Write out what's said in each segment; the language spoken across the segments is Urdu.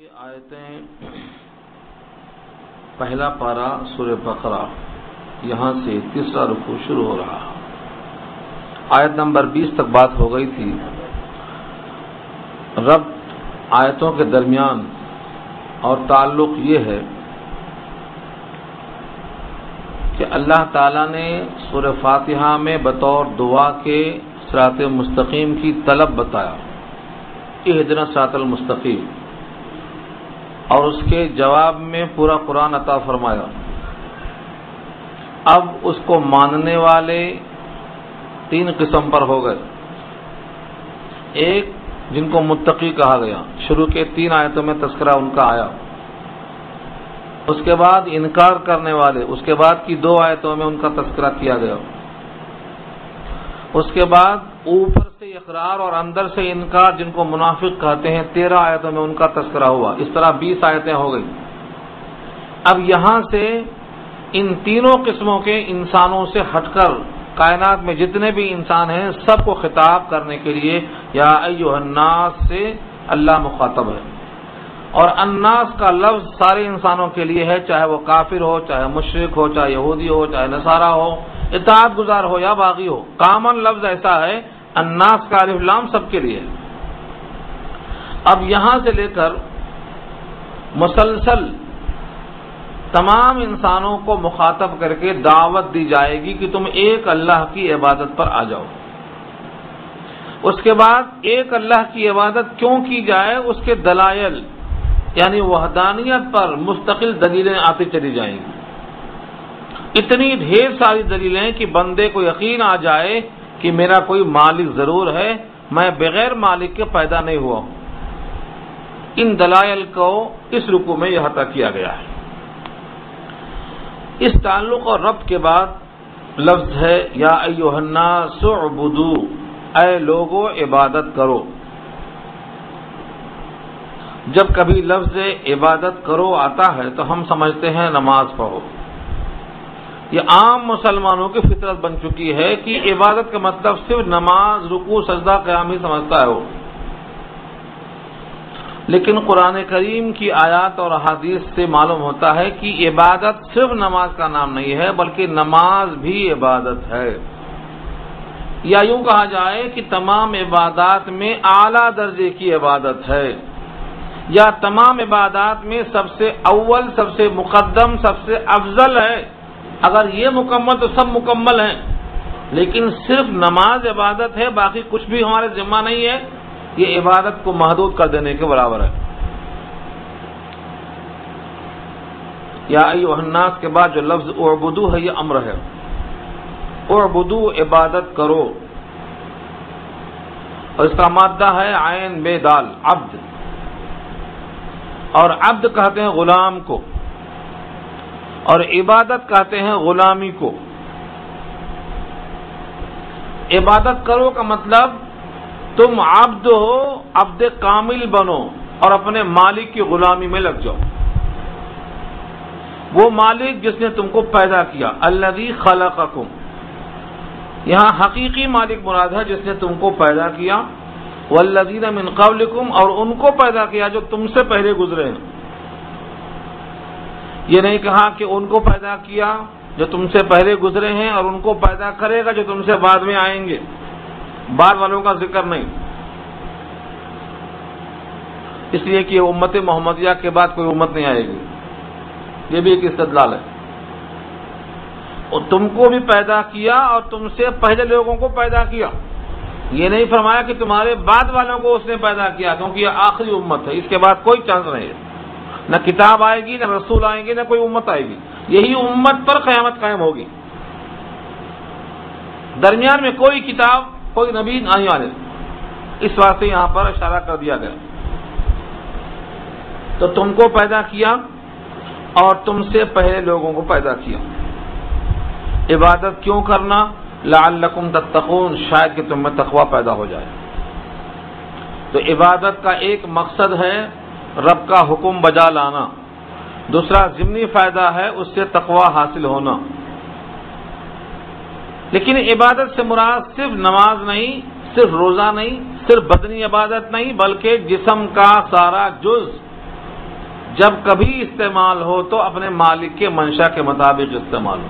یہ آیتیں پہلا پارہ سورہ بقرہ، یہاں سے تیسرا رکوع شروع ہو رہا۔ آیت نمبر 20 تک بات ہو گئی تھی۔ ربط آیتوں کے درمیان اور تعلق یہ ہے کہ اللہ تعالیٰ نے سورہ فاتحہ میں بطور دعا کے صراط مستقیم کی طلب بتایا، اہدنا الصراط المستقیم، اور اس کے جواب میں پورا قرآن عطا فرمایا۔ اب اس کو ماننے والے تین قسم پر ہو گئے۔ ایک جن کو متقی کہا گیا، شروع کے 3 آیتوں میں تذکرہ ان کا آیا۔ اس کے بعد انکار کرنے والے، اس کے بعد کی 2 آیتوں میں ان کا تذکرہ کیا گیا۔ اس کے بعد اوپر سے اقرار اور اندر سے انکار جن کو منافق کہتے ہیں، 13 آیتوں میں ان کا تذکرہ ہوا۔ اس طرح 20 آیتیں ہو گئی۔ اب یہاں سے ان تینوں قسموں کے انسانوں سے ہٹ کر کائنات میں جتنے بھی انسان ہیں سب کو خطاب کرنے کے لیے یا ایھا الناس سے اللہ مخاطب ہے، اور الناس کا لفظ سارے انسانوں کے لیے ہے، چاہے وہ کافر ہو، چاہے مشرک ہو، چاہے یہودی ہو، چاہے نصارہ ہو، اطاعت گزار ہو یا باغی ہو۔ کامن لفظ ایسا ہے، الناس کا الف لام سب کے لیے۔ اب یہاں سے لے کر مسلسل تمام انسانوں کو مخاطب کر کے دعوت دی جائے گی کہ تم ایک اللہ کی عبادت پر آ جاؤ۔ اس کے بعد ایک اللہ کی عبادت کیوں کی جائے، اس کے دلائل یعنی وحدانیت پر مستقل دلیلیں آتی چلی جائیں گی۔ اتنی ڈھیر ساری دلیلیں کہ بندے کو یقین آ جائے کہ میرا کوئی مالک ضرور ہے، میں بغیر مالک کے پیدا نہیں ہوا ہوں۔ ان دلائل کو اس رکوع میں احاطہ کیا گیا ہے۔ اس تعلق اور ربط کے بعد لفظ ہے یا ایھا الناس اعبدوا، اے لوگو عبادت کرو۔ جب کبھی لفظ عبادت کرو آتا ہے تو ہم سمجھتے ہیں نماز پڑھو۔ یہ عام مسلمانوں کی فطرت بن چکی ہے کہ عبادت کا مطلب صرف نماز، رکوع، سجدہ، قیام ہی سمجھتا ہے وہ۔ لیکن قرآن کریم کی آیات اور احادیث سے معلوم ہوتا ہے کہ عبادت صرف نماز کا نام نہیں ہے، بلکہ نماز بھی عبادت ہے۔ یا یوں کہا جائے کہ تمام عبادات میں اعلیٰ درجے کی عبادت ہے، یا تمام عبادات میں سب سے اول، سب سے مقدم، سب سے افضل ہے۔ اگر یہ مکمل تو سب مکمل ہیں، لیکن صرف نماز عبادت ہے، باقی کچھ بھی ہمارے ذمہ نہیں ہے، یہ عبادت کو محدود کر دینے کے برابر ہے۔ یا ایھا الناس کے بعد جو لفظ اعبدوا ہے، یہ امر ہے۔ اعبدوا، عبادت کرو، اور اس کا مادہ ہے عین بے دال، عبد، اور عبد کہتے ہیں غلام کو، اور عبادت کہتے ہیں غلامی کو۔ عبادت کرو کا مطلب تم عبد ہو، عبد کامل بنو اور اپنے مالک کی غلامی میں لگ جاؤ۔ وہ مالک جس نے تم کو پیدا کیا، الذی خلقکم، یہاں حقیقی مالک مراد ہے جس نے تم کو پیدا کیا، والذین من قبلکم، اور ان کو پیدا کیا جو تم سے پہلے گزرے ہیں۔ یہ نہیں کہا کہ ان کو پیدا کیا جو تم سے پہلے گزرے ہیں اور ان کو پیدا کرے گا جو تم سے بعد میں آئیں گے، بعد والوں کا ذکر نہیں، اس لیے کہ امت محمدیہ کے بعد کوئی امت نہیں آئے گی، یہ بھی ایک استدلال ہے۔ اور تم کو بھی پیدا کیا اور تم سے پہلے لوگوں کو پیدا کیا، یہ نہیں فرمایا کہ تمہارے بعد والوں کو اس نے پیدا کیا، کیونکہ یہ آخری امت ہے، اس کے بعد کوئی چانس نہیں ہے، نہ کتاب آئے گی، نہ رسول آئیں گے، نہ کوئی امت آئے گی، یہی امت پر قیامت قائم ہوگی۔ درمیان میں کوئی کتاب، کوئی نبی نہیں آنے، اس واسطے یہاں پر اشارہ کر دیا گیا۔ تو تم کو پیدا کیا اور تم سے پہلے لوگوں کو پیدا کیا۔ عبادت کیوں کرنا؟ لعلکم تتقون، شاید کہ تم میں تقوی پیدا ہو جائے۔ تو عبادت کا ایک مقصد ہے رب کا حکم بجا لانا، دوسرا ضمنی فائدہ ہے اس سے تقوی حاصل ہونا۔ لیکن عبادت سے مراد صرف نماز نہیں، صرف روزہ نہیں، صرف بدنی عبادت نہیں، بلکہ جسم کا سارا جز جب کبھی استعمال ہو تو اپنے مالک کے منشا کے مطابق استعمال ہو.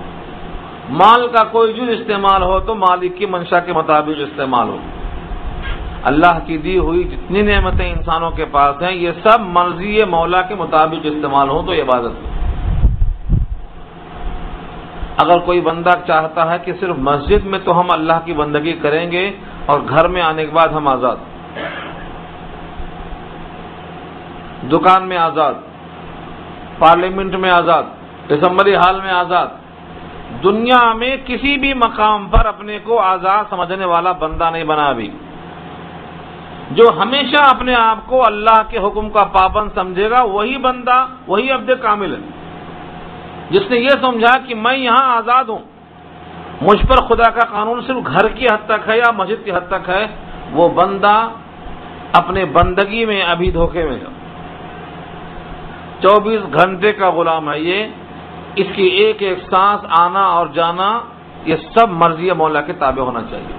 مال کا کوئی جز استعمال ہو تو مالک کی منشا کے مطابق استعمال ہو. اللہ کی دی ہوئی جتنی نعمتیں انسانوں کے پاس ہیں یہ سب مرضی مولا کے مطابق استعمال ہو تو یہ عبادت ہے. اگر کوئی بندہ چاہتا ہے کہ صرف مسجد میں تو ہم اللہ کی بندگی کریں گے اور گھر میں آنے کے بعد ہم آزاد، دکان میں آزاد، پارلیمنٹ میں آزاد، اسمبلی ہال میں آزاد، دنیا میں کسی بھی مقام پر اپنے کو آزاد سمجھنے والا بندہ نہیں بنا. ابھی جو ہمیشہ اپنے آپ کو اللہ کے حکم کا پابند سمجھے گا وہی بندہ، وہی عبد کامل ہے. جس نے یہ سمجھا کہ میں یہاں آزاد ہوں، مجھ پر خدا کا قانون صرف گھر کی حد تک ہے یا مسجد کی حد تک ہے، وہ بندہ اپنے بندگی میں ابھی دھوکے میں ہے. 24 گھنٹے کا غلام ہے یہ. اس کی ایک ایک سانس، آنا اور جانا، یہ سب مرضی مولا کے تابع ہونا چاہیے.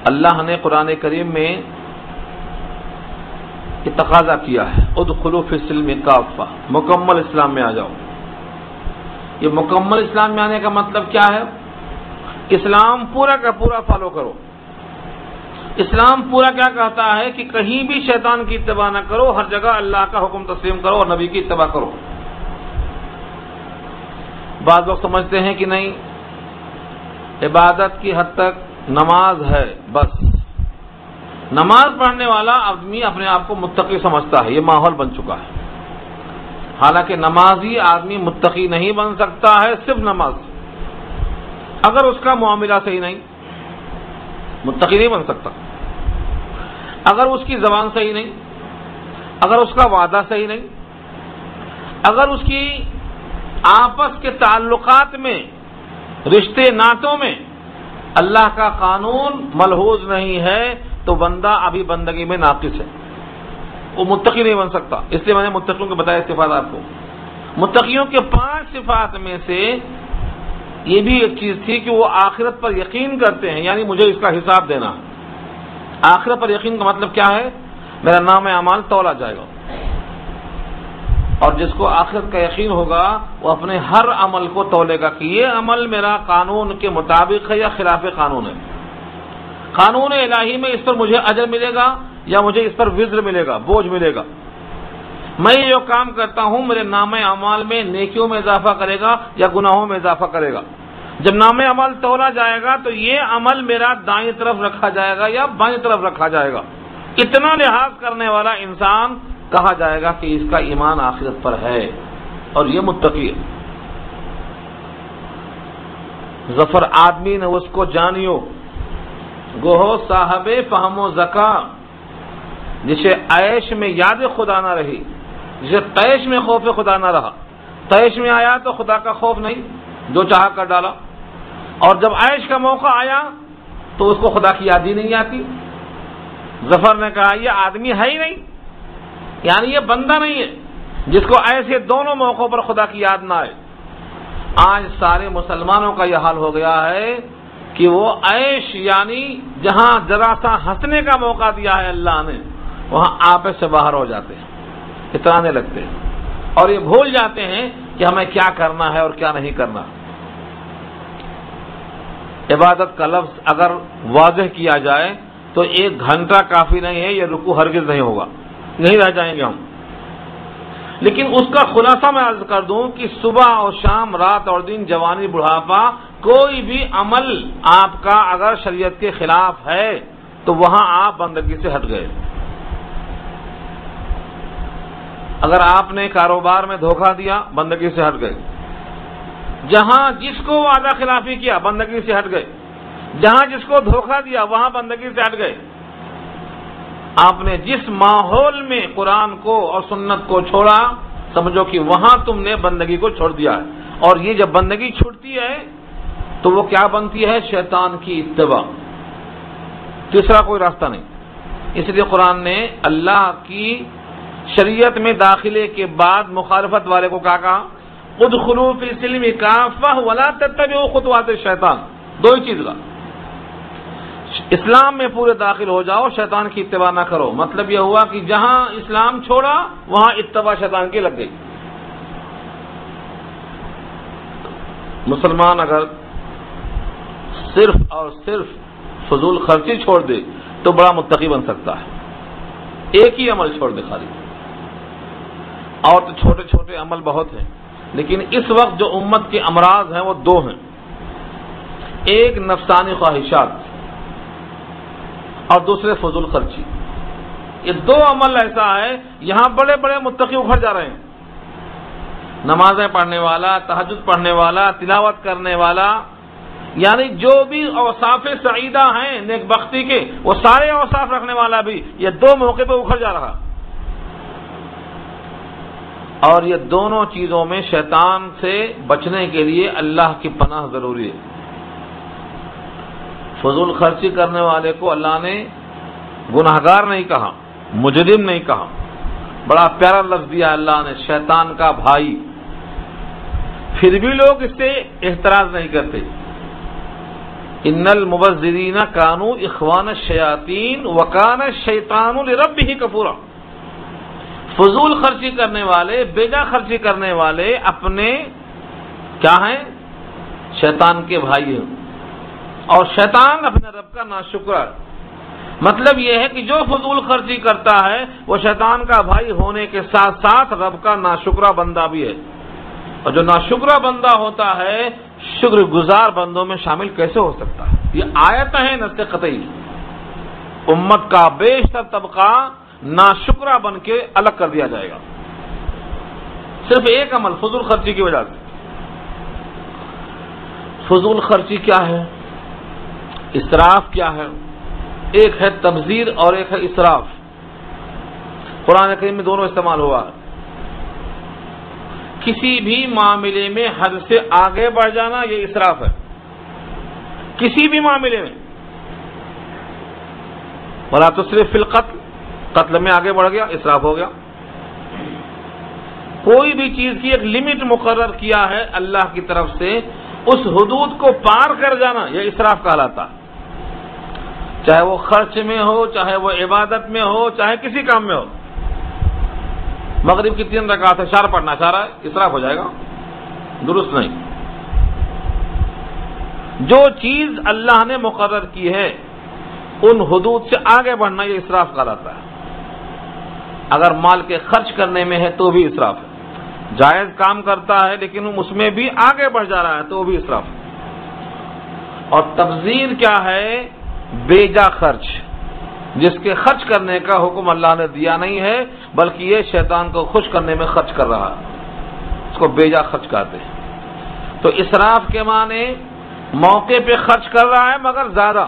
اللہ نے قرآن کریم میں یہ تقاضا کیا ہے، ادخلوا فی السلم کافہ، مکمل اسلام میں آ جاؤ. یہ مکمل اسلام میں آنے کا مطلب کیا ہے؟ اسلام پورا کا پورا فالو کرو. اسلام پورا کیا کہتا ہے کہ کہیں بھی شیطان کی اتباع نہ کرو، ہر جگہ اللہ کا حکم تسلیم کرو اور نبی کی اتباع کرو. بعض لوگ سمجھتے ہیں کہ نہیں، عبادت کی حد تک نماز ہے بس. نماز پڑھنے والا آدمی اپنے آپ کو متقی سمجھتا ہے، یہ ماحول بن چکا ہے. حالانکہ نمازی آدمی متقی نہیں بن سکتا ہے صرف نماز سے. اگر اس کا معاملہ صحیح نہیں، متقی نہیں بن سکتا. اگر اس کی زبان صحیح نہیں، اگر اس کا وعدہ صحیح نہیں، اگر اس کی آپس کے تعلقات میں، رشتے ناتوں میں اللہ کا قانون ملحوظ نہیں ہے تو بندہ ابھی بندگی میں ناقص ہے، وہ متقی نہیں بن سکتا. اس لیے میں نے متقیوں کے بتایا صفات آپ کو. متقیوں کے 5 صفات میں سے یہ بھی ایک چیز تھی کہ وہ آخرت پر یقین کرتے ہیں، یعنی مجھے اس کا حساب دینا. آخرت پر یقین کا مطلب کیا ہے؟ میرا نام اعمال تولا جائے گا، اور جس کو آخرت کا یقین ہوگا وہ اپنے ہر عمل کو تولے گا کہ یہ عمل میرا قانون کے مطابق ہے یا خلاف قانون ہے. قانون الہی میں اس پر مجھے اجر ملے گا یا مجھے اس پر وزر ملے گا، بوجھ ملے گا. میں یہ جو کام کرتا ہوں میرے نام اعمال میں نیکیوں میں اضافہ کرے گا یا گناہوں میں اضافہ کرے گا. جب نام عمل تولا جائے گا تو یہ عمل میرا دائیں طرف رکھا جائے گا یا بائیں طرف رکھا جائے گا. اتنا لحاظ کرنے والا انسان کہا جائے گا کہ اس کا ایمان آخرت پر ہے اور یہ متقی ہے. ظفر آدمی نے اس کو جانیو، گوہو صاحب فہم و ذکا، جسے عیش میں یاد خدا نہ رہی، جسے طیش میں خوف خدا نہ رہا. طیش میں آیا تو خدا کا خوف نہیں، جو چاہا کر ڈالا، اور جب عیش کا موقع آیا تو اس کو خدا کی یاد ہی نہیں آتی. ظفر نے کہا یہ آدمی ہے ہی نہیں، یعنی یہ بندہ نہیں ہے جس کو ایسے دونوں موقعوں پر خدا کی یاد نہ آئے. آج سارے مسلمانوں کا یہ حال ہو گیا ہے کہ وہ عیش، یعنی جہاں ذرا سا ہنسنے کا موقع دیا ہے اللہ نے، وہاں آپے سے باہر ہو جاتے ہیں، اترانے لگتے ہیں اور یہ بھول جاتے ہیں کہ ہمیں کیا کرنا ہے اور کیا نہیں کرنا. عبادت کا لفظ اگر واضح کیا جائے تو 1 گھنٹہ کافی نہیں ہے، یہ رکوع ہرگز نہیں ہوگا، نہیں رہ جائیں گے ہم. لیکن اس کا خلاصہ میں عرض کر دوں کہ صبح اور شام، رات اور دن، جوانی، بڑھاپا، کوئی بھی عمل آپ کا اگر شریعت کے خلاف ہے تو وہاں آپ بندگی سے ہٹ گئے. اگر آپ نے کاروبار میں دھوکہ دیا، بندگی سے ہٹ گئے. جہاں جس کو وعدہ خلافی کیا، بندگی سے ہٹ گئے. جہاں جس کو دھوکہ دیا وہاں بندگی سے ہٹ گئے. آپ نے جس ماحول میں قرآن کو اور سنت کو چھوڑا، سمجھو کہ وہاں تم نے بندگی کو چھوڑ دیا ہے. اور یہ جب بندگی چھوٹتی ہے تو وہ کیا بنتی ہے؟ شیطان کی اتباع. تیسرا کوئی راستہ نہیں. اس لیے قرآن نے اللہ کی شریعت میں داخلے کے بعد مخالفت والے کو کیا کہا؟ ادخلوا فی السلم کافہ ولا تتبعوا خطوات الشیطان. 2 ہی چیز کا. اسلام میں پورے داخل ہو جاؤ، شیطان کی اتباع نہ کرو۔ مطلب یہ ہوا کہ جہاں اسلام چھوڑا وہاں اتباع شیطان کی لگ گئی۔ مسلمان اگر صرف اور صرف فضول خرچی چھوڑ دے تو بڑا متقی بن سکتا ہے۔ ایک ہی عمل چھوڑ دے خالی، اور تو چھوٹے چھوٹے عمل بہت ہیں، لیکن اس وقت جو امت کے امراض ہیں وہ دو ہیں، ایک نفسانی خواہشات اور دوسرے فضول خرچی۔ یہ دو عمل ایسا ہے یہاں بڑے بڑے متقی اکھڑ جا رہے ہیں، نمازیں پڑھنے والا، تہجد پڑھنے والا، تلاوت کرنے والا، یعنی جو بھی اوصاف سعیدہ ہیں نیک بختی کے وہ سارے اوصاف رکھنے والا بھی یہ دو موقع پہ اکھڑ جا رہا۔ اور یہ دونوں چیزوں میں شیطان سے بچنے کے لیے اللہ کی پناہ ضروری ہے۔ فضول خرچی کرنے والے کو اللہ نے گناہگار نہیں کہا، مجرم نہیں کہا، بڑا پیارا لفظ دیا اللہ نے، شیطان کا بھائی۔ پھر بھی لوگ اس سے احتراز نہیں کرتے۔ ان المبذرین کانوا اخوان الشیاطین وکان الشیطان لربہ کفورا۔ فضول خرچی کرنے والے، بیجا خرچی کرنے والے اپنے کیا ہیں؟ شیطان کے بھائی ہیں، اور شیطان اپنے رب کا ناشکر ہے۔ مطلب یہ ہے کہ جو فضول خرچی کرتا ہے وہ شیطان کا بھائی ہونے کے ساتھ ساتھ رب کا ناشکرہ بندہ بھی ہے، اور جو ناشکرہ بندہ ہوتا ہے شکر گزار بندوں میں شامل کیسے ہو سکتا ہے؟ یہ آیت ہے نص قطعی۔ امت کا بیشتر طبقہ ناشکرہ بن کے الگ کر دیا جائے گا، صرف ایک عمل فضول خرچی کی وجہ سے۔ فضول خرچی کیا ہے؟ اسراف کیا ہے؟ ایک ہے تبذیر اور ایک ہے اسراف۔ قرآن کریم میں دونوں استعمال ہوا ہے۔ کسی بھی معاملے میں حد سے آگے بڑھ جانا یہ اسراف ہے، کسی بھی معاملے میں۔ ولا تسرف فی القتل، قتل میں آگے بڑھ گیا، اسراف ہو گیا۔ کوئی بھی چیز کی ایک لمٹ مقرر کیا ہے اللہ کی طرف سے، اس حدود کو پار کر جانا یہ اسراف کہلاتا ہے، چاہے وہ خرچ میں ہو، چاہے وہ عبادت میں ہو، چاہے کسی کام میں ہو۔ مغرب کی 3 رکعت ہے، 4 پڑھنا چاہ رہا ہے، اسراف ہو جائے گا، درست نہیں۔ جو چیز اللہ نے مقرر کی ہے ان حدود سے آگے بڑھنا یہ اسراف کہلاتا ہے۔ اگر مال کے خرچ کرنے میں ہے تو بھی اسراف ہے، جائز کام کرتا ہے لیکن اس میں بھی آگے بڑھ جا رہا ہے تو بھی اسراف ہے۔ اور تبذیر کیا ہے؟ بیجا خرچ، جس کے خرچ کرنے کا حکم اللہ نے دیا نہیں ہے بلکہ یہ شیطان کو خوش کرنے میں خرچ کر رہا ہے، اس کو بیجا خرچ کہتے ہیں۔ تو اسراف کے معنی موقع پہ خرچ کر رہا ہے مگر زیادہ،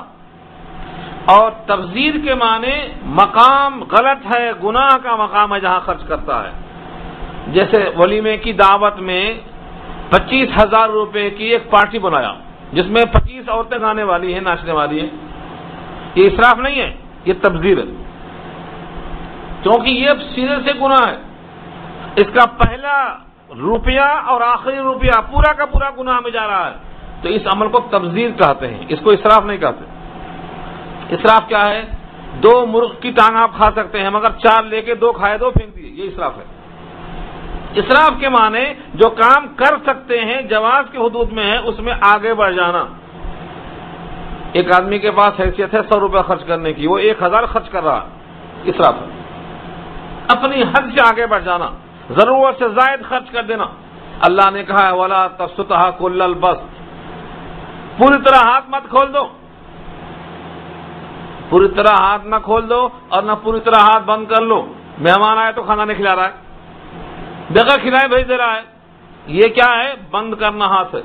اور تبذیر کے معنی مقام غلط ہے، گناہ کا مقام ہے جہاں خرچ کرتا ہے۔ جیسے ولیمے کی دعوت میں 25,000 روپے کی ایک پارٹی بنایا جس میں 25 عورتیں گانے والی ہیں، ناچنے والی ہیں، یہ اسراف نہیں ہے، یہ تبذیر ہے، کیونکہ یہ سیدھے سے گناہ ہے۔ اس کا پہلا روپیہ اور آخری روپیہ پورا کا پورا گناہ میں جا رہا ہے، تو اس عمل کو تبذیر کہتے ہیں، اس کو اسراف نہیں کہتے۔ اسراف کیا ہے؟ 2 مرغ کی ٹانگ آپ کھا سکتے ہیں مگر 4 لے کے 2 کھائے 2 پھینک دیے، یہ اسراف ہے۔ اسراف کے معنی جو کام کر سکتے ہیں جواز کے حدود میں ہے اس میں آگے بڑھ جانا۔ ایک آدمی کے پاس حیثیت ہے 100 روپے خرچ کرنے کی، وہ 1000 خرچ کر رہا، اسراف ہے۔ اپنی حد سے آگے بڑھ جانا، ضرورت سے زائد خرچ کر دینا۔ اللہ نے کہا ہے وَلَا تَبْسُطْهَا كُلَّ الْبَسْطِ، پوری طرح ہاتھ مت کھول دو، پوری طرح ہاتھ نہ کھول دو اور نہ پوری طرح ہاتھ بند کر لو۔ مہمان آئے تو کھانا نہیں کھلا رہا ہے، بغیر کھلائے بھیج دے رہا ہے، یہ کیا ہے؟ بند کرنا ہاتھ ہے۔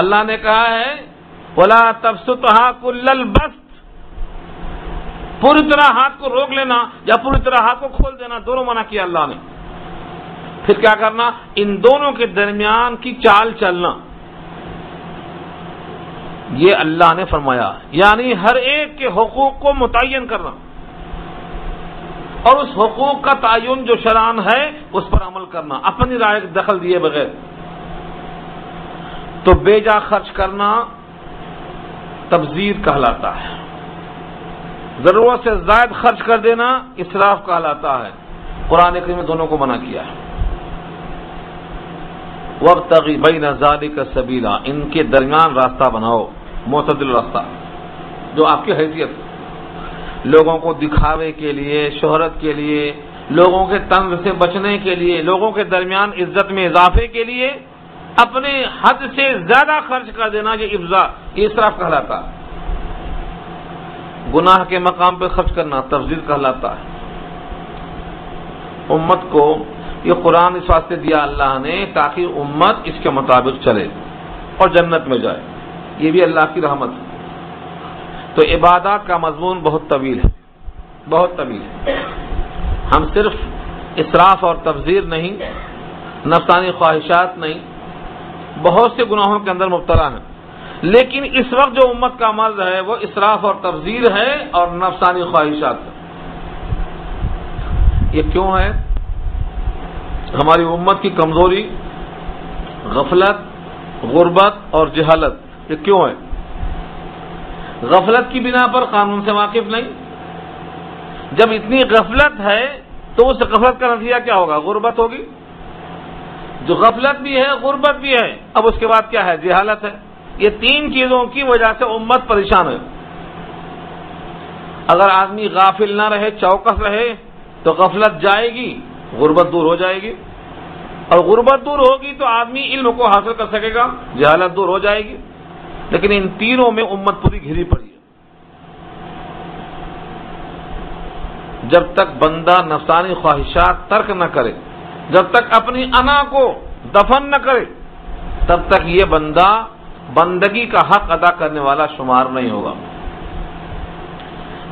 اللہ نے کہا ہے وَلَا تَبْسُطْهَا كُلَّ الْبَسْطِ، پوری طرح ہاتھ کو روک لینا یا پوری طرح ہاتھ کو کھول دینا، دونوں منع کیا اللہ نے۔ پھر کیا کرنا؟ ان دونوں کے درمیان کی چال چلنا، یہ اللہ نے فرمایا، یعنی ہر ایک کے حقوق کو متعین کرنا، اور اس حقوق کا تعین جو شرعاً ہے اس پر عمل کرنا، اپنی رائے دخل دیے بغیر۔ تو بیجا خرچ کرنا تبذیر کہلاتا ہے۔ ضرورت سے زائد خرچ کر دینا اسراف کہلاتا ہے. قرآن کریم نے دونوں کو منع کیا ہے. وابتغی بین ذالک سبیلا، ان کے درمیان راستہ بناؤ، معتدل راستہ جو آپ کی حیثیت، لوگوں کو دکھاوے کے لیے، شہرت کے لیے، لوگوں کے طنز سے بچنے کے لیے، لوگوں کے درمیان عزت میں اضافے کے لیے اپنے حد سے زیادہ خرچ کر دینا، یہ افزا، یہ اسراف کہلاتا ہے. گناہ کے مقام پہ خرچ کرنا تبذیر کہلاتا ہے. امت کو یہ قرآن اس واسطے دیا اللہ نے تاکہ امت اس کے مطابق چلے اور جنت میں جائے. یہ بھی اللہ کی رحمت ہے. تو عبادات کا مضمون بہت طویل ہے، بہت طویل ہے. ہم صرف اسراف اور تبذیر نہیں، نفسانی خواہشات نہیں، بہت سے گناہوں کے اندر مبتلا ہیں. لیکن اس وقت جو امت کا مرض ہے وہ اسراف اور تبذیر ہے اور نفسانی خواہشات ہے. یہ کیوں ہے؟ ہماری امت کی کمزوری، غفلت، غربت اور جہالت. یہ کیوں ہے؟ غفلت کی بنا پر قانون سے واقف نہیں. جب اتنی غفلت ہے تو اس غفلت کا نتیجہ کیا ہوگا؟ غربت ہوگی. جو غفلت بھی ہے، غربت بھی ہے، اب اس کے بعد کیا ہے؟ جہالت ہے. یہ تین چیزوں کی وجہ سے امت پریشان ہے. اگر آدمی غافل نہ رہے، چوکس رہے، تو غفلت جائے گی، غربت دور ہو جائے گی، اور غربت دور ہوگی تو آدمی علم کو حاصل کر سکے گا، جہالت دور ہو جائے گی. لیکن ان تینوں میں امت پوری گھری پڑی ہے. جب تک بندہ نفسانی خواہشات ترک نہ کرے، جب تک اپنی انا کو دفن نہ کرے، تب تک یہ بندہ بندگی کا حق ادا کرنے والا شمار نہیں ہوگا.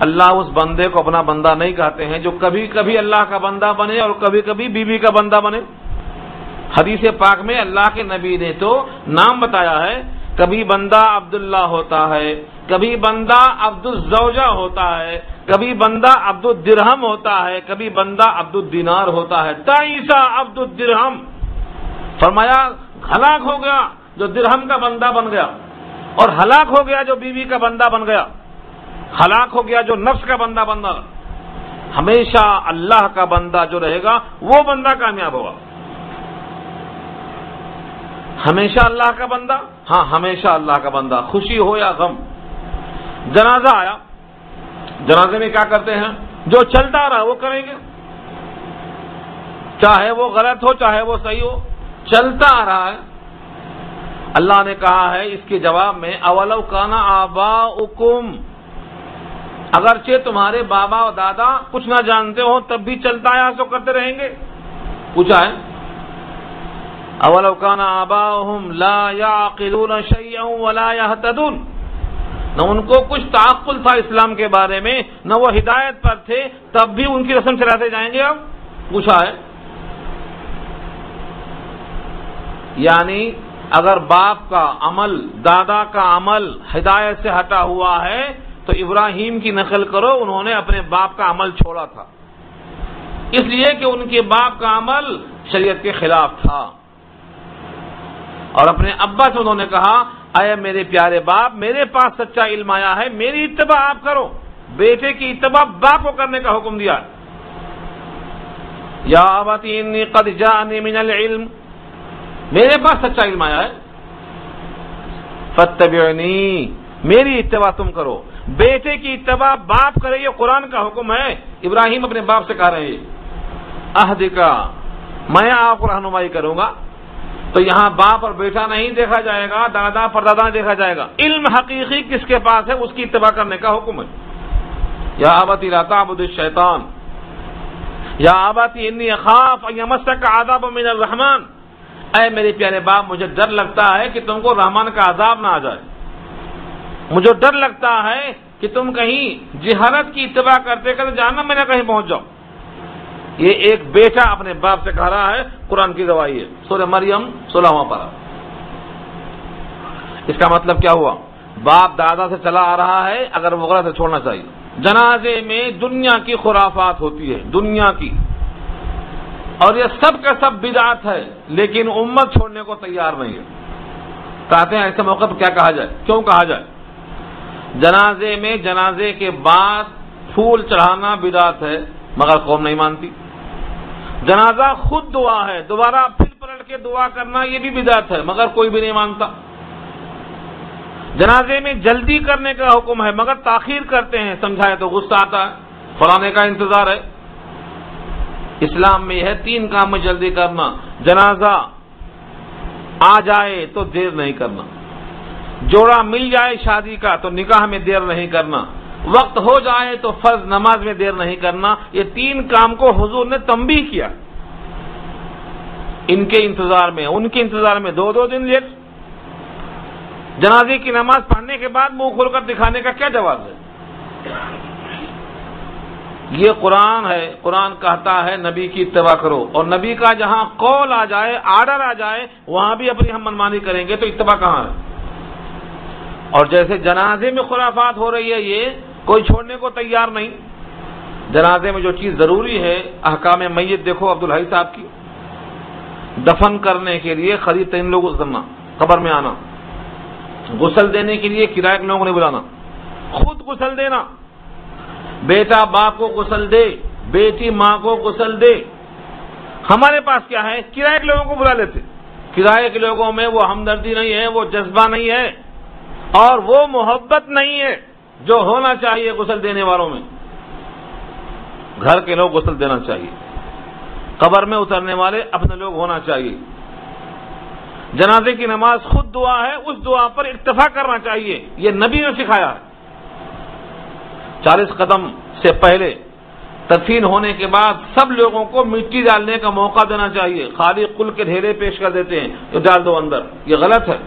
اللہ اس بندے کو اپنا بندہ نہیں کہتے ہیں جو کبھی کبھی اللہ کا بندہ بنے اور کبھی کبھی بیوی کا بندہ بنے. حدیث پاک میں اللہ کے نبی نے تو نام بتایا ہے، کبھی بندہ عبداللہ ہوتا ہے، کبھی بندہ عبد الزوجہ ہوتا ہے، کبھی بندہ عبد الدرہم ہوتا ہے، کبھی بندہ عبد الدینار ہوتا ہے. تعیسا عبد الدرہم، فرمایا ہلاک ہو گیا جو درہم کا بندہ بن گیا، اور ہلاک ہو گیا جو بیوی کا بندہ بن گیا، ہلاک ہو گیا جو نفس کا بندہ بن گیا. ہمیشہ اللہ کا بندہ جو رہے گا وہ بندہ کامیاب ہوگا. ہمیشہ اللہ کا بندہ، ہاں ہمیشہ اللہ کا بندہ، خوشی ہو یا غم. جنازہ آیا، جنازے میں کیا کرتے ہیں؟ جو چلتا رہا وہ کریں گے، چاہے وہ غلط ہو چاہے وہ صحیح ہو، چلتا آ رہا ہے. اللہ نے کہا ہے اس کے جواب میں، اولو کان آباؤکم، اگرچہ تمہارے بابا اور دادا کچھ نہ جانتے ہو تب بھی چلتا ہے سو کرتے رہیں گے. پوچھا ہے اولو کان آباؤہم لا یعقلون شیئا ولا یہتدون، نہ ان کو کچھ تعقل تھا اسلام کے بارے میں، نہ وہ ہدایت پر تھے، تب بھی ان کی رسم چلاتے جائیں گے. اب پوچھا ہے، یعنی اگر باپ کا عمل، دادا کا عمل ہدایت سے ہٹا ہوا ہے تو ابراہیم کی نقل کرو، انہوں نے اپنے باپ کا عمل چھوڑا تھا اس لیے کہ ان کے باپ کا عمل شریعت کے خلاف تھا. اور اپنے ابا سے انہوں نے کہا، اے میرے پیارے باپ، میرے پاس سچا علم آیا ہے، میری اتباع آپ کرو. بیٹے کی اتباع باپ کو کرنے کا حکم دیا. یا ابتی انی قد جاءنی من العلم، میرے پاس سچا علم آیا ہے، فاتبعنی، میری اتباع تم کرو. بیٹے کی اتباع باپ کرے، یہ قرآن کا حکم ہے. ابراہیم اپنے باپ سے کہہ رہے ہیں عہد کا، میں آپ کو رہنمائی کروں گا. تو یہاں باپ اور بیٹا نہیں دیکھا جائے گا، دادا پردادا نہیں دیکھا جائے گا. علم حقیقی کس کے پاس ہے اس کی اتباع کرنے کا حکم ہے. یا ابتی لا تعبد الشیطان، یا ابتی انی اخاف ان یمسک عذاب من الرحمن، اے میرے پیارے باپ مجھے ڈر لگتا ہے کہ تم کو رحمان کا عذاب نہ آ جائے. مجھے ڈر لگتا ہے کہ تم کہیں جہالت کی اتباع کرتے کرتے جہنم میں نہ کہیں پہنچ جاؤ. یہ ایک بیٹا اپنے باپ سے کہہ رہا ہے، قرآن کی گواہی ہے. سورہ مریم 16واں پارہ. اس کا مطلب کیا ہوا؟ باپ دادا سے چلا آ رہا ہے، اگر وہ غلط ہے چھوڑنا چاہیے. جنازے میں دنیا کی خرافات ہوتی ہے، دنیا کی، اور یہ سب کا سب بدعت ہے، لیکن امت چھوڑنے کو تیار نہیں ہے. کہتے ہیں ایسے موقع پر کیا کہا جائے، کیوں کہا جائے؟ جنازے میں جنازے کے بعد پھول چڑھانا بدعت ہے مگر قوم نہیں مانتی. جنازہ خود دعا ہے، دوبارہ پھر پلٹ کے دعا کرنا یہ بھی بدعت ہے مگر کوئی بھی نہیں مانتا. جنازے میں جلدی کرنے کا حکم ہے مگر تاخیر کرتے ہیں، سمجھائے تو غصہ آتا ہے، فلانے کا انتظار ہے. اسلام میں یہ ہے 3 کام میں جلدی کرنا. جنازہ آ جائے تو دیر نہیں کرنا، جوڑا مل جائے شادی کا تو نکاح میں دیر نہیں کرنا، وقت ہو جائے تو فرض نماز میں دیر نہیں کرنا. یہ 3 کام کو حضور نے تنبیہ کیا. ان کے انتظار میں، ان کے انتظار میں 2 دن لیٹ. جنازے کی نماز پڑھنے کے بعد منہ کھول کر دکھانے کا کیا جواز ہے؟ یہ قرآن ہے، قرآن کہتا ہے نبی کی اتباع کرو، اور نبی کا جہاں قول آ جائے، آرڈر آ جائے، وہاں بھی اپنی ہم منمانی کریں گے تو اتباع کہاں ہے؟ اور جیسے جنازے میں خرافات ہو رہی ہے، یہ کوئی چھوڑنے کو تیار نہیں. جنازے میں جو چیز ضروری ہے، احکام میت دیکھو عبدالحی صاحب کی، دفن کرنے کے لیے خرید 3 لوگ اترنا، قبر میں آنا، غسل دینے کے لیے کرائے کے لوگوں نے بلانا، خود غسل دینا، بیٹا باپ کو غسل دے، بیٹی ماں کو غسل دے. ہمارے پاس کیا ہے؟ کرائے کے لوگوں کو بلا لیتے. کرائے کے لوگوں میں وہ ہمدردی نہیں ہے، وہ جذبہ نہیں ہے، اور وہ محبت نہیں ہے جو ہونا چاہیے غسل دینے والوں میں. گھر کے لوگ غسل دینا چاہیے، قبر میں اترنے والے اپنے لوگ ہونا چاہیے. جنازے کی نماز خود دعا ہے، اس دعا پر اکتفا کرنا چاہیے، یہ نبی نے سکھایا ہے. 40 قدم سے پہلے تدفین ہونے کے بعد سب لوگوں کو مٹی ڈالنے کا موقع دینا چاہیے. خالی قل کے ڈھیرے پیش کر دیتے ہیں، تو ڈال دو اندر، یہ غلط ہے.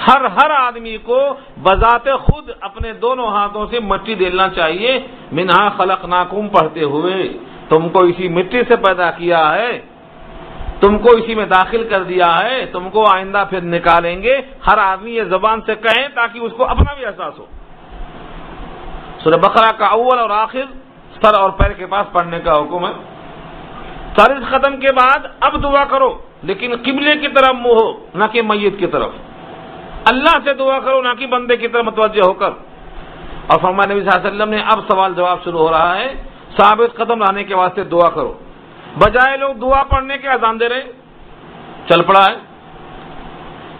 ہر آدمی کو بذات خود اپنے دونوں ہاتھوں سے مٹی ڈالنا چاہیے. منہا خلقناکم پڑھتے ہوئے، تم کو اسی مٹی سے پیدا کیا ہے، تم کو اسی میں داخل کر دیا ہے، تم کو آئندہ پھر نکالیں گے. ہر آدمی یہ زبان سے کہیں تاکہ اس کو اپنا بھی احساس ہو. سورہ بقرہ کا اول اور آخر سر اور پیر کے پاس پڑھنے کا حکم ہے. 40 قدم کے بعد اب دعا کرو، لیکن قبلے کی طرف منہ ہو، نہ کہ میت کی طرف. اللہ سے دعا کرو، نہ کہ بندے کی طرف متوجہ ہو کر. اور فرمایا نبی صلی اللہ علیہ وسلم نے اب سوال جواب شروع ہو رہا ہے، ثابت قدم لانے کے واسطے دعا کرو. بجائے لوگ دعا پڑھنے کے اذان دے رہے، چل پڑا ہے.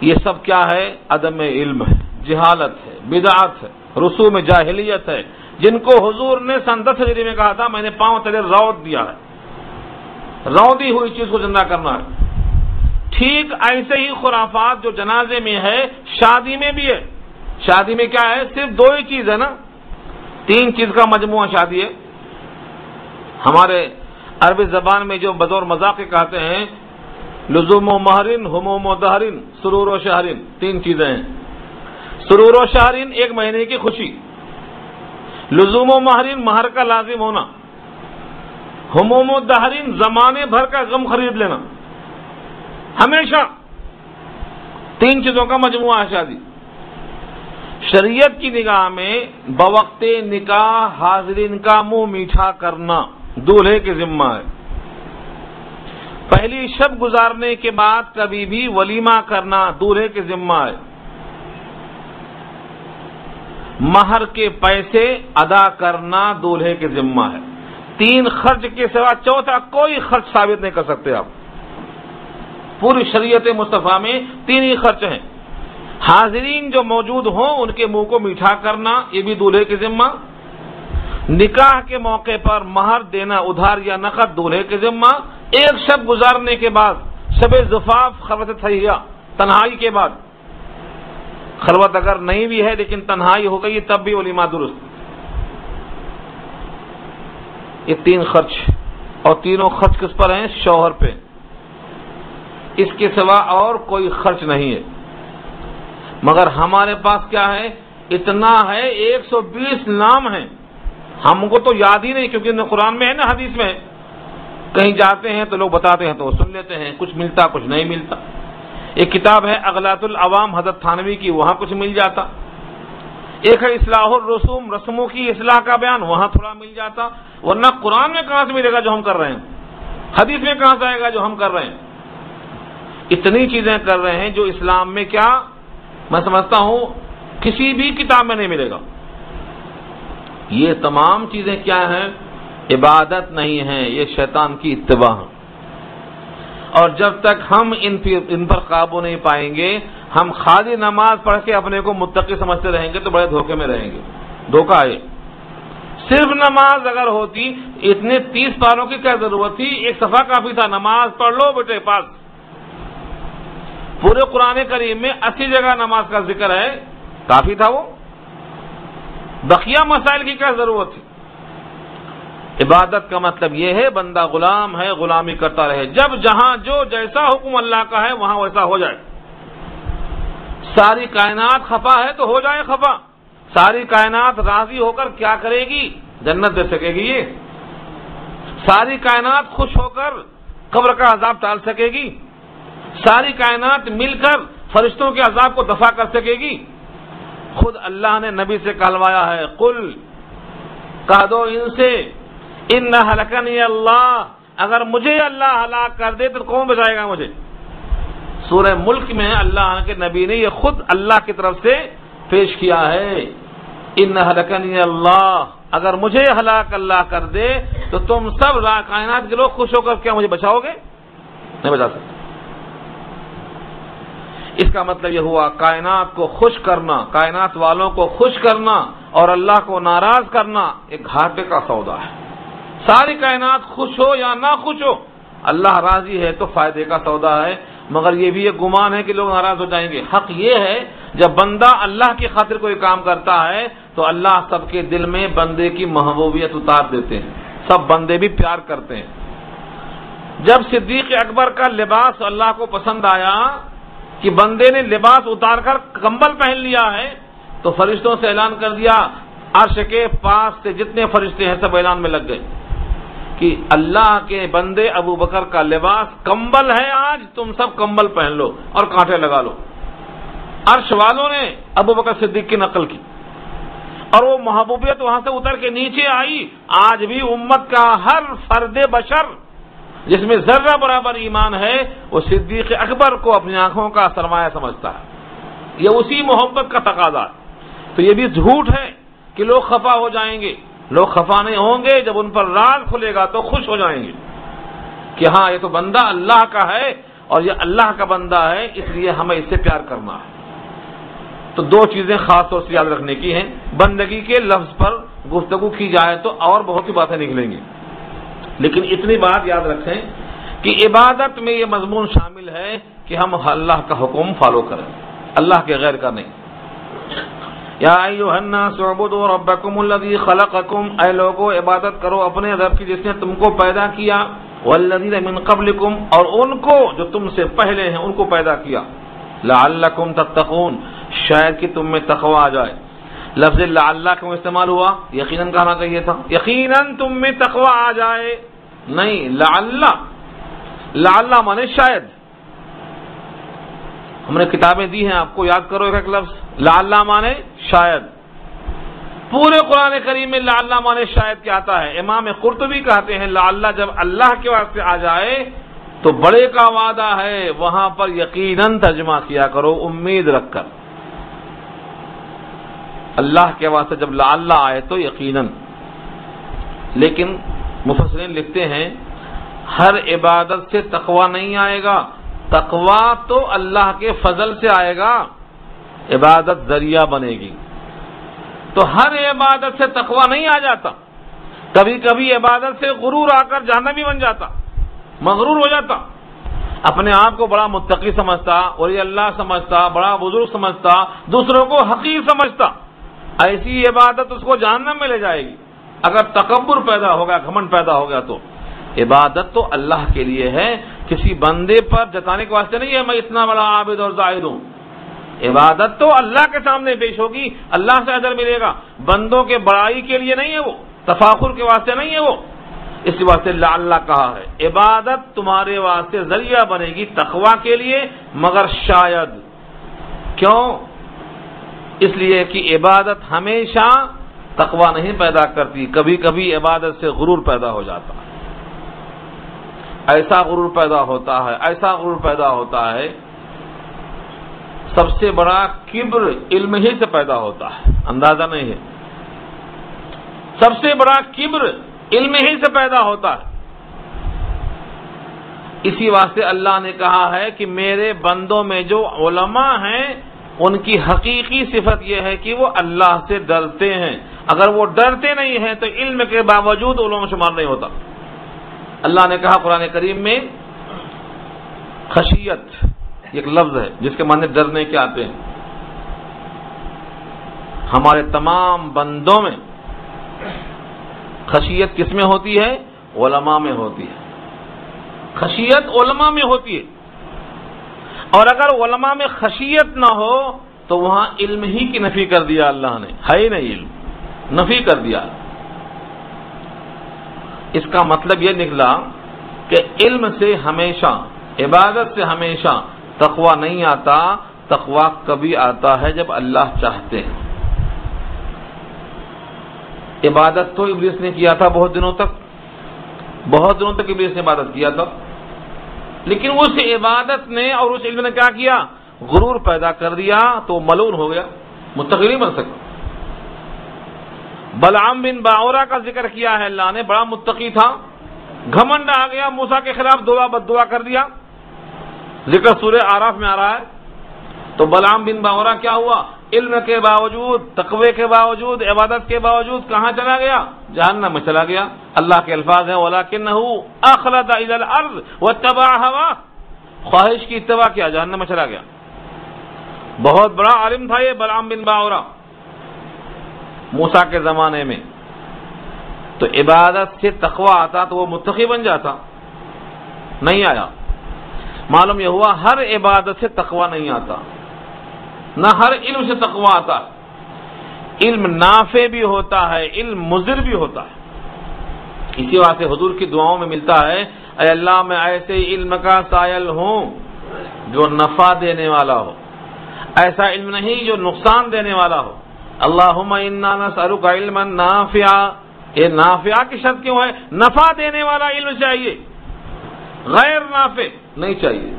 یہ سب کیا ہے؟ عدم علم ہے، جہالت ہے، بدعت ہے، رسوم جاہلیت ہے، جن کو حضور نے سن 10 ہجری میں کہا تھا میں نے پاؤں تلے روت دیا ہے. روندی ہوئی چیز کو زندہ کرنا ہے. ٹھیک ایسے ہی خرافات جو جنازے میں ہے، شادی میں بھی ہے. شادی میں کیا ہے؟ صرف 2 ہی چیز ہے نا، 3 چیز کا مجموعہ شادی ہے. ہمارے عربی زبان میں جو بطور مذاق کہتے ہیں، لزوم و مہرن، ہموم و دہرن، سرور و شہرن، 3 چیزیں ہیں. سرور و شہرن 1 مہینے کی خوشی، لزوم و مہرن مہر کا لازم ہونا، ہموم و دہرن زمانے بھر کا غم خرید لینا. ہمیشہ 3 چیزوں کا مجموعہ ہے شادی. شریعت کی نگاہ میں بوقت نکاح حاضرین کا منہ میٹھا کرنا دولہے کے ذمہ ہے. پہلی شب گزارنے کے بعد کبھی بھی ولیمہ کرنا دولہے کے ذمہ ہے. مہر کے پیسے ادا کرنا دولہے کے ذمہ ہے. 3 خرچ کے سوا چوتھا کوئی خرچ ثابت نہیں کر سکتے آپ. پوری شریعت مصطفیٰ میں 3 ہی خرچ ہیں. حاضرین جو موجود ہوں ان کے منہ کو میٹھا کرنا، یہ بھی دولہے کے ذمہ. نکاح کے موقع پر مہر دینا ادھار یا نقد دولہے کے ذمہ. 1 شب گزارنے کے بعد شب زفاف خلوت تھیہ، تنہائی کے بعد، خلوت اگر نہیں بھی ہے لیکن تنہائی ہو گئی تب بھی ولیمہ درست. یہ 3 خرچ، اور تینوں خرچ کس پر ہیں؟ شوہر پہ. اس کے سوا اور کوئی خرچ نہیں ہے. مگر ہمارے پاس کیا ہے؟ اتنا ہے، 120 نام ہیں. ہم کو تو یاد ہی نہیں، کیونکہ نہ قرآن میں ہے نہ حدیث میں ہے. کہیں جاتے ہیں تو لوگ بتاتے ہیں تو سن لیتے ہیں، کچھ ملتا کچھ نہیں ملتا. ایک کتاب ہے اغلاط العوام حضرت تھانوی کی، وہاں کچھ مل جاتا. ایک ہے اصلاح الرسوم، رسموں کی اصلاح کا بیان، وہاں تھوڑا مل جاتا. ورنہ قرآن میں کہاں سے ملے گا جو ہم کر رہے ہیں؟ حدیث میں کہاں سے آئے گا جو ہم کر رہے ہیں؟ اتنی چیزیں کر رہے ہیں جو اسلام میں کیا میں سمجھتا ہوں کسی بھی کتاب میں نہیں ملے گا. یہ تمام چیزیں کیا ہیں؟ عبادت نہیں ہیں، یہ شیطان کی اتباع ہے۔ اور جب تک ہم ان پر قابو نہیں پائیں گے، ہم خالی نماز پڑھ کے اپنے کو متقی سمجھتے رہیں گے تو بڑے دھوکے میں رہیں گے۔ دھوکہ ہے۔ صرف نماز اگر ہوتی، اتنے 30 پاروں کی کیا ضرورت تھی؟ ایک صفحہ کافی تھا، نماز پڑھ لو بیٹے پاس۔ پورے قرآن کریم میں 80 جگہ نماز کا ذکر ہے، کافی تھا وہ۔ بقیہ مسائل کی کیا ضرورت تھی؟ عبادت کا مطلب یہ ہے بندہ غلام ہے، غلامی کرتا رہے، جب جہاں جو جیسا حکم اللہ کا ہے وہاں ویسا ہو جائے۔ ساری کائنات خفا ہے تو ہو جائے خفا۔ ساری کائنات راضی ہو کر کیا کرے گی؟ جنت دے سکے گی یہ؟ ساری کائنات خوش ہو کر قبر کا عذاب ٹال سکے گی؟ ساری کائنات مل کر فرشتوں کے عذاب کو دفع کر سکے گی؟ خود اللہ نے نبی سے کہلوایا ہے، قل کہہ دو ان سے، ان ہلکنی اللہ، اگر مجھے اللہ ہلاک کر دے تو کون بچائے گا مجھے؟ سورہ ملک میں اللہ کے نبی نے یہ خود اللہ کی طرف سے پیش کیا ہے، ان ہلکنی اللہ، اگر مجھے ہلاک اللہ کر دے تو تم سب کائنات کے لوگ خوش ہو کر کیا مجھے بچاؤ گے؟ نہیں بچا سکتے۔ اس کا مطلب یہ ہوا کائنات کو خوش کرنا، کائنات والوں کو خوش کرنا اور اللہ کو ناراض کرنا ایک گھاٹے کا سودا ہے۔ ساری کائنات خوش ہو یا نہ خوش ہو، اللہ راضی ہے تو فائدے کا سودا ہے، مگر یہ بھی ایک گمان ہے کہ لوگ ناراض ہو جائیں گے۔ حق یہ ہے جب بندہ اللہ کی خاطر کوئی کام کرتا ہے تو اللہ سب کے دل میں بندے کی محبوبیت اتار دیتے ہیں، سب بندے بھی پیار کرتے ہیں۔ جب صدیق اکبر کا لباس اللہ کو پسند آیا کہ بندے نے لباس اتار کر کمبل پہن لیا ہے تو فرشتوں سے اعلان کر دیا، عرش کے پاس سے جتنے فرشتے ہیں سب اعلان میں لگ گئے کہ اللہ کے بندے ابو بکر کا لباس کمبل ہے، آج تم سب کمبل پہن لو اور کانٹے لگا لو۔ عرش والوں نے ابو بکر صدیق کی نقل کی اور وہ محبوبیت وہاں سے اتر کے نیچے آئی۔ آج بھی امت کا ہر فرد بشر جس میں ذرہ برابر ایمان ہے وہ صدیق اکبر کو اپنی آنکھوں کا سرمایہ سمجھتا ہے، یہ اسی محبت کا تقاضا ہے۔ تو یہ بھی جھوٹ ہے کہ لوگ خفا ہو جائیں گے، لوگ خفا نہیں ہوں گے، جب ان پر راز کھلے گا تو خوش ہو جائیں گے کہ ہاں یہ تو بندہ اللہ کا ہے اور یہ اللہ کا بندہ ہے، اس لیے ہمیں اس سے پیار کرنا ہے۔ تو دو چیزیں خاص طور سے یاد رکھنے کی ہیں، بندگی کے لفظ پر گفتگو کی جائے تو اور بہت سی باتیں نکلیں گی، لیکن اتنی بات یاد رکھیں کہ عبادت میں یہ مضمون شامل ہے کہ ہم اللہ کا حکم فالو کریں، اللہ کے غیر کا نہیں۔ یا ایھا الناس اعبدوا ربکم الذی خلقکم، اے لوگو عبادت کرو اپنے رب کی جس نے تم کو پیدا کیا، والذین من قبلکم، اور ان کو جو تم سے پہلے ہیں ان کو پیدا کیا، لعلکم تتقون، شاید کہ تم میں تقوی آ جائے۔ لفظ لعل کیوں استعمال ہوا؟ یقیناً کہنا چاہیے تھا یقیناً تم میں تقوی آ جائے، نہیں لعل، لعل مانے شاید۔ ہم نے کتابیں دی ہیں آپ کو، یاد کرو ایک لفظ لعل مانے شاید۔ پورے قرآن کریم میں لعل مانے شاید کیا آتا ہے؟ امام قرطبی کہتے ہیں لعل جب اللہ کے واسطے آ جائے تو بڑے کا وعدہ ہے، وہاں پر یقیناً ترجمہ کیا کرو امید رکھ کر۔ اللہ کے واسطے جب لعل آئے تو یقیناً، لیکن مفسرین لکھتے ہیں ہر عبادت سے تقوی نہیں آئے گا، تقوی تو اللہ کے فضل سے آئے گا، عبادت ذریعہ بنے گی۔ تو ہر عبادت سے تقوی نہیں آ جاتا، کبھی کبھی عبادت سے غرور آ کر جہنمی بن جاتا، مغرور ہو جاتا، اپنے آپ کو بڑا متقی سمجھتا، ولی اللہ سمجھتا، بڑا بزرگ سمجھتا، دوسروں کو حقیر سمجھتا، ایسی عبادت اس کو جہنم میں لے جائے گی۔ اگر تکبر پیدا ہو گیا، گھمنڈ پیدا ہو گیا تو عبادت تو اللہ کے لیے ہے، کسی بندے پر جتانے کے واسطے نہیں ہے میں اتنا بڑا عابد اور زاہد ہوں۔ عبادت تو اللہ کے سامنے پیش ہوگی، اللہ سے اجر ملے گا، بندوں کے بڑائی کے لیے نہیں ہے، وہ تفاخر کے واسطے نہیں ہے، وہ اس واسطے اللہ کہا ہے عبادت تمہارے واسطے ذریعہ بنے گی تقوی کے لیے، مگر شاید کیوں؟ اس لیے کہ عبادت ہمیشہ تقوی نہیں پیدا کرتی، کبھی کبھی عبادت سے غرور پیدا ہو جاتا ہے، ایسا غرور پیدا ہوتا ہے، ایسا غرور پیدا ہوتا ہے، سب سے بڑا کبر علم ہی سے پیدا ہوتا ہے، اندازہ نہیں ہے۔ سب سے بڑا کبر علم ہی سے پیدا ہوتا ہے۔ اسی واسطے اللہ نے کہا ہے کہ میرے بندوں میں جو علماء ہیں ان کی حقیقی صفت یہ ہے کہ وہ اللہ سے ڈرتے ہیں۔ اگر وہ ڈرتے نہیں ہیں تو علم کے باوجود علوم شمار نہیں ہوتا۔ اللہ نے کہا قرآن کریم میں خشیت ایک لفظ ہے جس کے معنی ڈرنے کے آتے ہیں۔ ہمارے تمام بندوں میں خشیت کس میں ہوتی ہے؟ علماء میں ہوتی ہے۔ خشیت علماء میں ہوتی ہے، اور اگر علماء میں خشیت نہ ہو تو وہاں علم ہی کی نفی کر دیا اللہ نے، ہے ہی نہیں علم، نفی کر دیا۔ اس کا مطلب یہ نکلا کہ علم سے ہمیشہ، عبادت سے ہمیشہ تقوی نہیں آتا، تقوی کبھی آتا ہے جب اللہ چاہتے ہیں۔ عبادت تو ابلیس نے کیا تھا بہت دنوں تک ابلیس نے عبادت کیا تھا، لیکن اس عبادت نے اور اس علم نے کیا کیا؟ غرور پیدا کر دیا، تو ملعون ہو گیا، متقی نہیں بن سکتا۔ بلعام بن باورا کا ذکر کیا ہے اللہ نے، بڑا متقی تھا، گھمنڈ آ گیا، موسیٰ کے خلاف بد دعا کر دیا، ذکر سورہ اعراف میں آ رہا ہے۔ تو بلعام بن باورا کیا ہوا؟ علم کے باوجود، تقوی کے باوجود، عبادت کے باوجود کہاں چلا گیا؟ جہنم میں چلا گیا۔ اللہ کے الفاظ ہیں وَلَكِنَّهُ أَخْلَدَ إِلَى الْأَرْضِ وَاتَّبَعَ هَوَاهُ، خواہش کی اتباع کیا، جہنم میں چلا گیا۔ بہت بڑا عالم تھا یہ بلعام بن باورا موسیٰ کے زمانے میں، تو عبادت سے تقوی آتا تو وہ متقی بن جاتا، نہیں آیا۔ معلوم یہ ہوا ہر عبادت سے تقوی نہیں آتا، نہ ہر علم سے تقوی آتا ہے۔ علم نافع بھی ہوتا ہے، علم مضر بھی ہوتا ہے۔ اسی واسطے حضور کی دعاؤں میں ملتا ہے اے اللہ میں ایسے علم کا سائل ہوں جو نفع دینے والا ہو، ایسا علم نہیں جو نقصان دینے والا ہو۔ اللہم انا نسألک علما نافعا، یہ نافعہ کی شرط کیوں ہے؟ نفع دینے والا علم چاہیے، غیر نافع نہیں چاہیے۔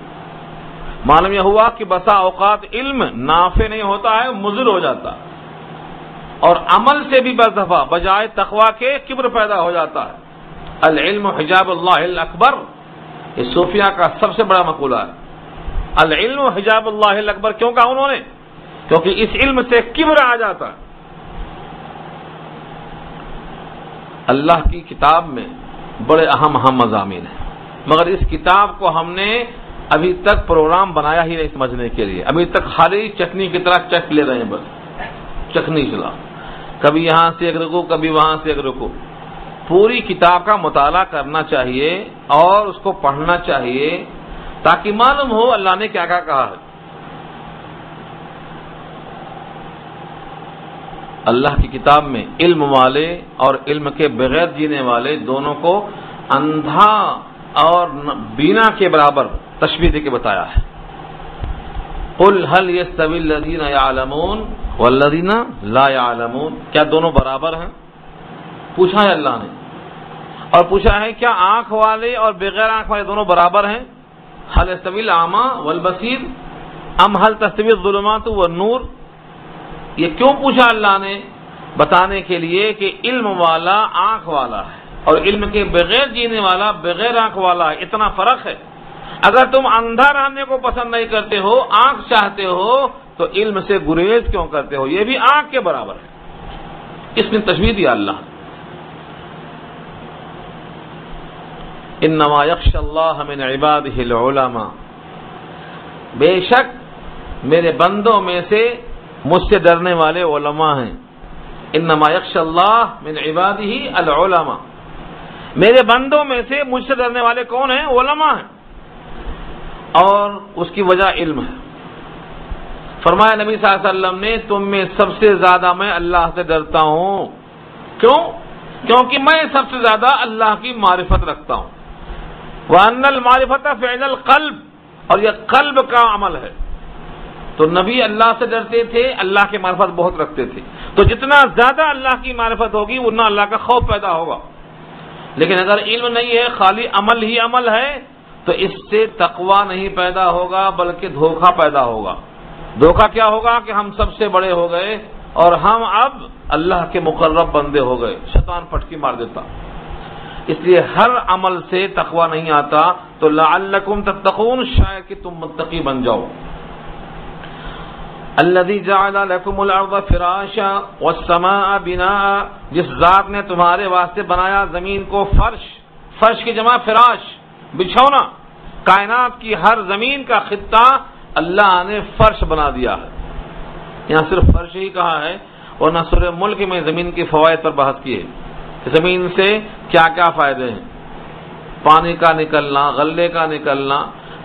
معلوم یہ ہوا کہ بسا اوقات علم نافع نہیں ہوتا ہے، مضر ہو جاتا ہے، اور عمل سے بھی بعض دفعہ بجائے تقوی کے کبر پیدا ہو جاتا ہے۔ العلم حجاب اللہ الاکبر، یہ صوفیہ کا سب سے بڑا مقولہ ہے۔ العلم حجاب اللہ الاکبر کیوں کہا انہوں نے؟ کیونکہ اس علم سے کبر آ جاتا ہے۔ اللہ کی کتاب میں بڑے اہم مضامین ہیں، مگر اس کتاب کو ہم نے ابھی تک پروگرام بنایا ہی نہیں سمجھنے کے لیے، ابھی تک خالی چٹنی کی طرح چٹ لے رہے ہیں، بس چکنی چلا، کبھی یہاں سے ایک رکو کبھی وہاں سے ایک رکو۔ پوری کتاب کا مطالعہ کرنا چاہیے اور اس کو پڑھنا چاہیے تاکہ معلوم ہو اللہ نے کیا کیا کہا ہے۔ اللہ کی کتاب میں علم والے اور علم کے بغیر جینے والے دونوں کو اندھا اور بینا کے برابر تشبیہ دے کے بتایا ہے۔ قل هل يستوي الذين يعلمون والذين لا يعلمون، کیا دونوں برابر ہیں؟ پوچھا ہے اللہ نے، اور پوچھا ہے کیا آنکھ والے اور بغیر آنکھ والے دونوں برابر ہیں؟ هل يستوي الأعمى والبصير ام هل تستوي الظلمات والنور، یہ کیوں پوچھا اللہ نے؟ بتانے کے لیے کہ علم والا آنکھ والا ہے اور علم کے بغیر جینے والا بغیر آنکھ والا ہے، اتنا فرق ہے۔ اگر تم اندھا رہنے کو پسند نہیں کرتے ہو، آنکھ چاہتے ہو، تو علم سے گریز کیوں کرتے ہو؟ یہ بھی آنکھ کے برابر ہے۔ اس نے تشبیہ دیا اللہ، انما یخشی اللہ من عبادہ العلماء، بے شک میرے بندوں میں سے مجھ سے ڈرنے والے علماء ہیں۔ انما یخشی اللہ من عبادہ العلماء، میرے بندوں میں سے مجھ سے ڈرنے والے کون ہیں؟ علماء ہیں، اور اس کی وجہ علم ہے۔ فرمایا نبی صلی اللہ علیہ وسلم نے تم میں سب سے زیادہ میں اللہ سے ڈرتا ہوں، کیوں؟ کیونکہ میں سب سے زیادہ اللہ کی معرفت رکھتا ہوں۔ وَأَنَّ الْمَعْرِفَةَ فِعْلَ الْقَلْبِ، اور یہ قلب کا عمل ہے۔ تو نبی اللہ سے ڈرتے تھے، اللہ کی معرفت بہت رکھتے تھے، تو جتنا زیادہ اللہ کی معرفت ہوگی اتنا اللہ کا خوف پیدا ہوگا۔ لیکن اگر علم نہیں ہے، خالی عمل ہی عمل ہے، تو اس سے تقوی نہیں پیدا ہوگا بلکہ دھوکہ پیدا ہوگا۔ دھوکہ کیا ہوگا کہ ہم سب سے بڑے ہو گئے اور ہم اب اللہ کے مقرب بندے ہو گئے، شیطان پٹکی مار دیتا۔ اس لیے ہر عمل سے تقوی نہیں آتا، تو لعلکم تتقون، شاید کہ تم متقی بن جاؤ۔ الذی جعل لکم الارض فراشا والسماء بناء، جس ذات نے تمہارے واسطے بنایا زمین کو فرش، فرش کی جمع فراش، بچھونا۔ کائنات کی ہر زمین کا خطہ اللہ نے فرش بنا دیا ہے۔ یہاں صرف فرش ہی کہا ہے، ورنہ سورہ ملک میں زمین کے فوائد پر بحث کی ہے۔ زمین سے کیا کیا فائدے ہیں؟ پانی کا نکلنا، غلے کا نکلنا،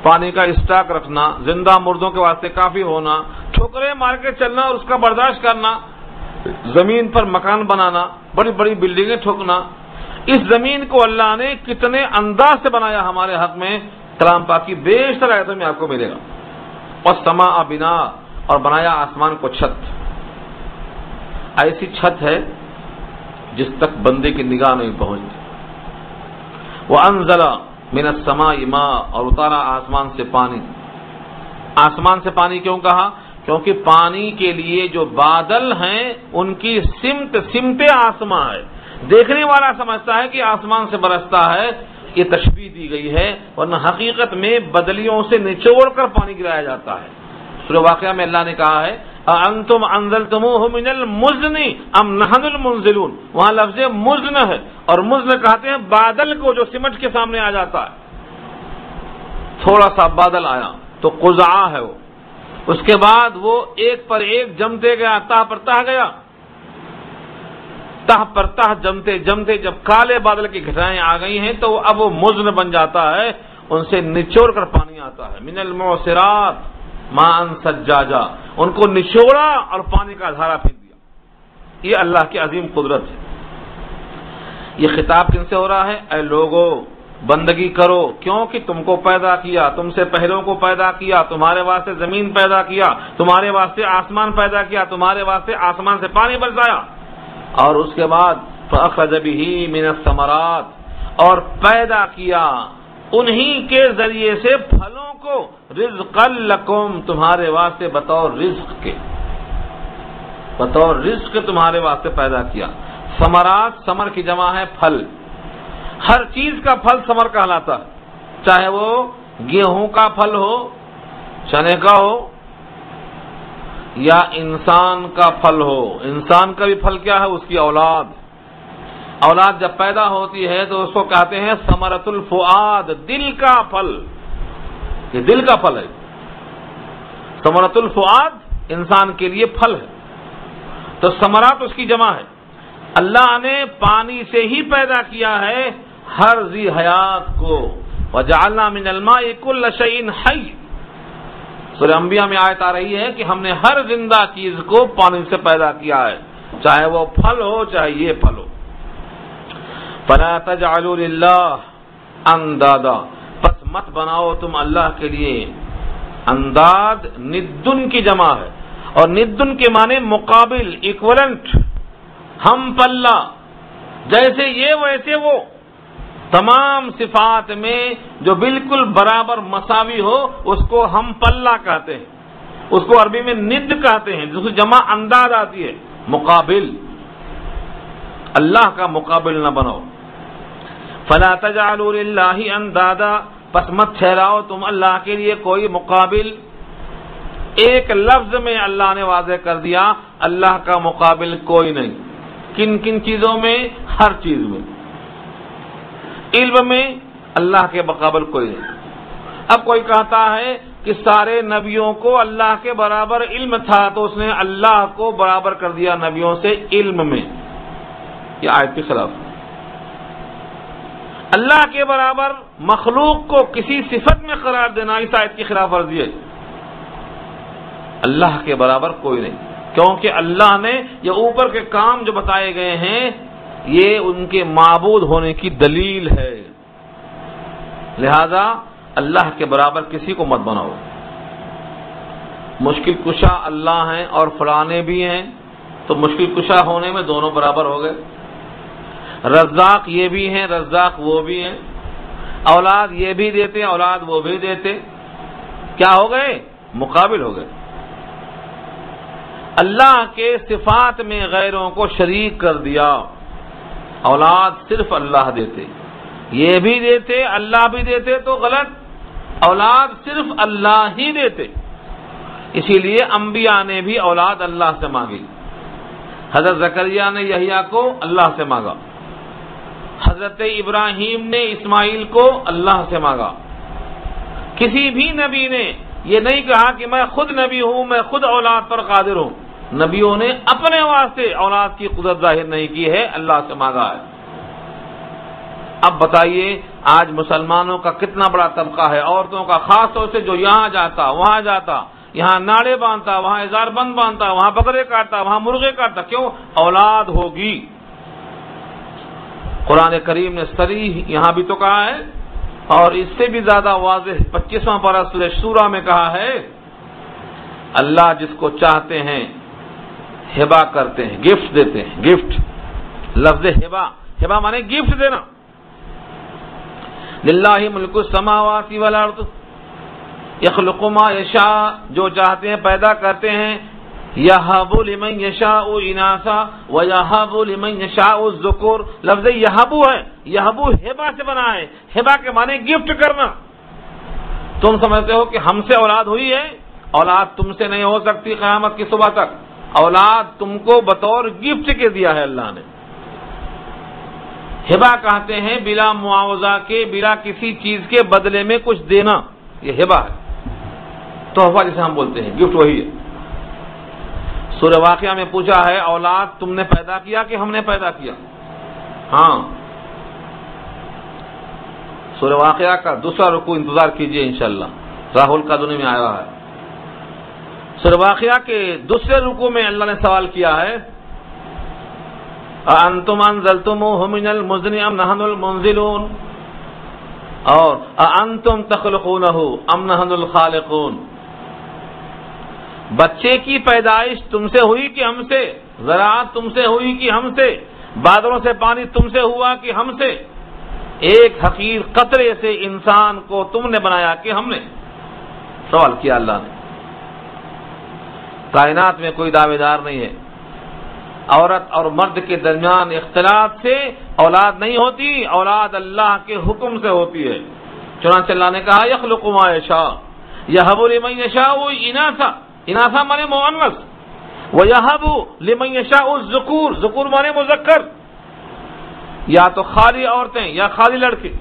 پانی کا اسٹاک رکھنا، زندہ مردوں کے واسطے کافی ہونا، ٹھوکریں مار کے چلنا اور اس کا برداشت کرنا، زمین پر مکان بنانا، بڑی بڑی بلڈنگیں ٹھوکنا۔ اس زمین کو اللہ نے کتنے انداز سے بنایا ہمارے حق میں، کلام پاک کی بیشتر آیتوں میں آپ کو ملے گا۔ والسماء بناء، اور بنایا آسمان کو چھت، ایسی چھت ہے جس تک بندے کی نگاہ نہیں پہنچتی۔ وَأَنزَلَ مِنَ السَّمَاءِ مَاءً، اور اتارا آسمان سے پانی۔ آسمان سے پانی کیوں کہا؟ کیونکہ پانی کے لیے جو بادل ہیں ان کی سمت آسمان ہے، دیکھنے والا سمجھتا ہے کہ آسمان سے برستا ہے، یہ تشبیہ دی گئی ہے، ورنہ حقیقت میں بدلیوں سے نچوڑ کر پانی گرایا جاتا ہے۔ سورہ واقعہ میں اللہ نے کہا ہے اَأَنتُمْ أَنزَلْتُمُوهُ مِنَ الْمُزْنِ أَمْ نَحْنُ الْمُنزِلُونَ، وہاں لفظ مزن ہے، اور مزن کہتے ہیں بادل کو جو سمٹ کے سامنے آ جاتا ہے۔ تھوڑا سا بادل آیا تو قزعہ ہے وہ، اس کے بعد وہ ایک پر ایک جمتے گیا، تہ پر تہ گیا، تہ پر تہ جمتے جمتے جب کالے بادل کی گھٹائیں آ گئی ہیں تو اب وہ مزن بن جاتا ہے، ان سے نچوڑ کر پانی آتا ہے۔ من المعصرات ماء ثجاجا، ان کو نچوڑا اور پانی کا دھارا پھینک دیا۔ یہ اللہ کی عظیم قدرت ہے۔ یہ خطاب کن سے ہو رہا ہے؟ اے لوگو بندگی کرو، کیونکہ تم کو پیدا کیا، تم سے پہلوں کو پیدا کیا، تمہارے واسطے زمین پیدا کیا، تمہارے واسطے آسمان پیدا کیا، تمہارے واسطے آسمان سے پانی برسایا، اور اس کے بعد فَأَخْرَجَ بِهِ مِنَ الثَّمَرَاتِ، اور پیدا کیا انہی کے ذریعے سے پھلوں کو، رزقا لکم، تمہارے واسطے بطور رزق کے، بطور رزق تمہارے واسطے پیدا کیا۔ ثمرات، ثمر کی جمع ہے پھل، ہر چیز کا پھل ثمر کہلاتا ہے، چاہے وہ گیہوں کا پھل ہو، چنے کا ہو، یا انسان کا پھل ہو۔ انسان کا بھی پھل کیا ہے؟ اس کی اولاد۔ اولاد جب پیدا ہوتی ہے تو اس کو کہتے ہیں ثمرۃ الفؤاد، دل کا پھل، یہ دل کا پھل ہے۔ ثمرۃ الفؤاد انسان کے لیے پھل ہے، تو ثمرات اس کی جمع ہے۔ اللہ نے پانی سے ہی پیدا کیا ہے ہر ذی حیات کو۔ وَجَعَلْنَا مِنَ الْمَاءِ كُلَّ شَيْءٍ حَيٍّ، سورہ انبیاء میں آیت آ رہی ہے کہ ہم نے ہر زندہ چیز کو پانی سے پیدا کیا ہے، چاہے وہ پھل ہو چاہے یہ پھل ہو۔ فَلَا تَجْعَلُوا لِلَّهِ أَنْدَادًا، پس مت بناؤ تم اللہ کے لیے انداد، ندن کی جمع ہے، اور ندن کے معنی مقابل، ایکولنٹ، ہم پلہ، جیسے یہ ویسے وہ، تمام صفات میں جو بالکل برابر مساوی ہو اس کو ہم پلہ کہتے ہیں، اس کو عربی میں ند کہتے ہیں، جس کو جمع انداز آتی ہے، مقابل۔ اللہ کا مقابل نہ بناؤ۔ فلا تجعلوا للہ اندادا، پس مت ٹھہراؤ تم اللہ کے لیے کوئی مقابل۔ ایک لفظ میں اللہ نے واضح کر دیا اللہ کا مقابل کوئی نہیں۔ کن کن چیزوں میں؟ ہر چیز میں۔ علم میں اللہ کے مقابل کوئی نہیں۔ اب کوئی کہتا ہے کہ سارے نبیوں کو اللہ کے برابر علم تھا تو اس نے اللہ کو برابر کر دیا نبیوں سے علم میں، یہ آیت کے خلاف۔ اللہ کے برابر مخلوق کو کسی صفت میں قرار دینا اس آیت کی خلاف ورزی ہے۔ اللہ کے برابر کوئی نہیں، کیونکہ اللہ نے یہ اوپر کے کام جو بتائے گئے ہیں یہ ان کے معبود ہونے کی دلیل ہے، لہذا اللہ کے برابر کسی کو مت بناؤ۔ مشکل کشا اللہ ہیں اور فلانے بھی ہیں، تو مشکل کشا ہونے میں دونوں برابر ہو گئے۔ رزاق یہ بھی ہیں، رزاق وہ بھی ہیں، اولاد یہ بھی دیتے اولاد وہ بھی دیتے، کیا ہو گئے؟ مقابل ہو گئے۔ اللہ کے صفات میں غیروں کو شریک کر دیا. اولاد صرف اللہ دیتے، یہ بھی دیتے اللہ بھی دیتے تو غلط، اولاد صرف اللہ ہی دیتے. اسی لیے انبیاء نے بھی اولاد اللہ سے مانگی. حضرت زکریا نے یحییٰ کو اللہ سے مانگا، حضرت ابراہیم نے اسماعیل کو اللہ سے مانگا. کسی بھی نبی نے یہ نہیں کہا کہ میں خود نبی ہوں، میں خود اولاد پر قادر ہوں. نبیوں نے اپنے واسطے اولاد کی قدرت ظاہر نہیں کی ہے، اللہ سے مانگا ہے. اب بتائیے آج مسلمانوں کا کتنا بڑا طبقہ ہے، عورتوں کا خاص طور سے، جو یہاں جاتا وہاں جاتا، یہاں ناڑے باندھتا وہاں اظہار بند باندھتا، وہاں بکرے کاٹتا وہاں مرغے کاٹتا. کیوں؟ اولاد ہوگی. قرآن کریم نے صریح یہاں بھی تو کہا ہے، اور اس سے بھی زیادہ واضح 25واں پارہ سورہ شورى میں کہا ہے، اللہ جس کو چاہتے ہیں ہبہ کرتے ہیں، گفٹ دیتے ہیں. گفٹ، لفظ ہبہ، ہبہ مانے گفٹ دینا. للہ ملک السماوات والارض یخلق ما یشاء، جو چاہتے ہیں پیدا کرتے ہیں. یہب لمن یشاء اناثا ویہب لمن یشاء الذکور. لفظ یہب ہے، یہب ہبہ سے بنا ہے. ہبہ کے معنی گفٹ کرنا. تم سمجھتے ہو کہ ہم سے اولاد ہوئی ہے؟ اولاد تم سے نہیں ہو سکتی قیامت کی صبح تک. اولاد تم کو بطور گفٹ کے دیا ہے اللہ نے. ہبہ کہتے ہیں بلا معاوضہ کے، بلا کسی چیز کے بدلے میں کچھ دینا، یہ ہبہ ہے. تحفہ جسے ہم بولتے ہیں، گفٹ وہی ہے. سورہ واقعہ میں پوچھا ہے اولاد تم نے پیدا کیا کہ ہم نے پیدا کیا؟ ہاں. سورہ واقعہ کا دوسرا رکوع انتظار کیجئے انشاءاللہ، راہل قادونی میں آیا ہے. سورہ واقعہ کے دوسرے رکوع میں اللہ نے سوال کیا ہے، اَأَنْتُمْ أَنزَلْتُمُوهُ مِنَ الْمُزْنِ أَمْ نَحْنُ الْمُنزِلُونَ، اور اَأَنْتُمْ تَخْلُقُونَهُ أَمْ نَحْنُ الْخَالِقُونَ. بچے کی پیدائش تم سے ہوئی کہ ہم سے؟ زراعت تم سے ہوئی کہ ہم سے؟ بادلوں سے پانی تم سے ہوا کہ ہم سے؟ ایک حقیر قطرے سے انسان کو تم نے بنایا کہ ہم نے؟ سوال کیا اللہ نے. کائنات میں کوئی دعوے دار نہیں ہے. عورت اور مرد کے درمیان اختلاط سے اولاد نہیں ہوتی، اولاد اللہ کے حکم سے ہوتی ہے. چنانچہ اللہ نے کہا یخلق ما یشاء یہب لمن یشاء اناثا، اناثا مانے مؤنث، ویہب لمن یشاء الذکور، ذکور مانے مذکر، یا تو خالی عورتیں یا خالی لڑکے.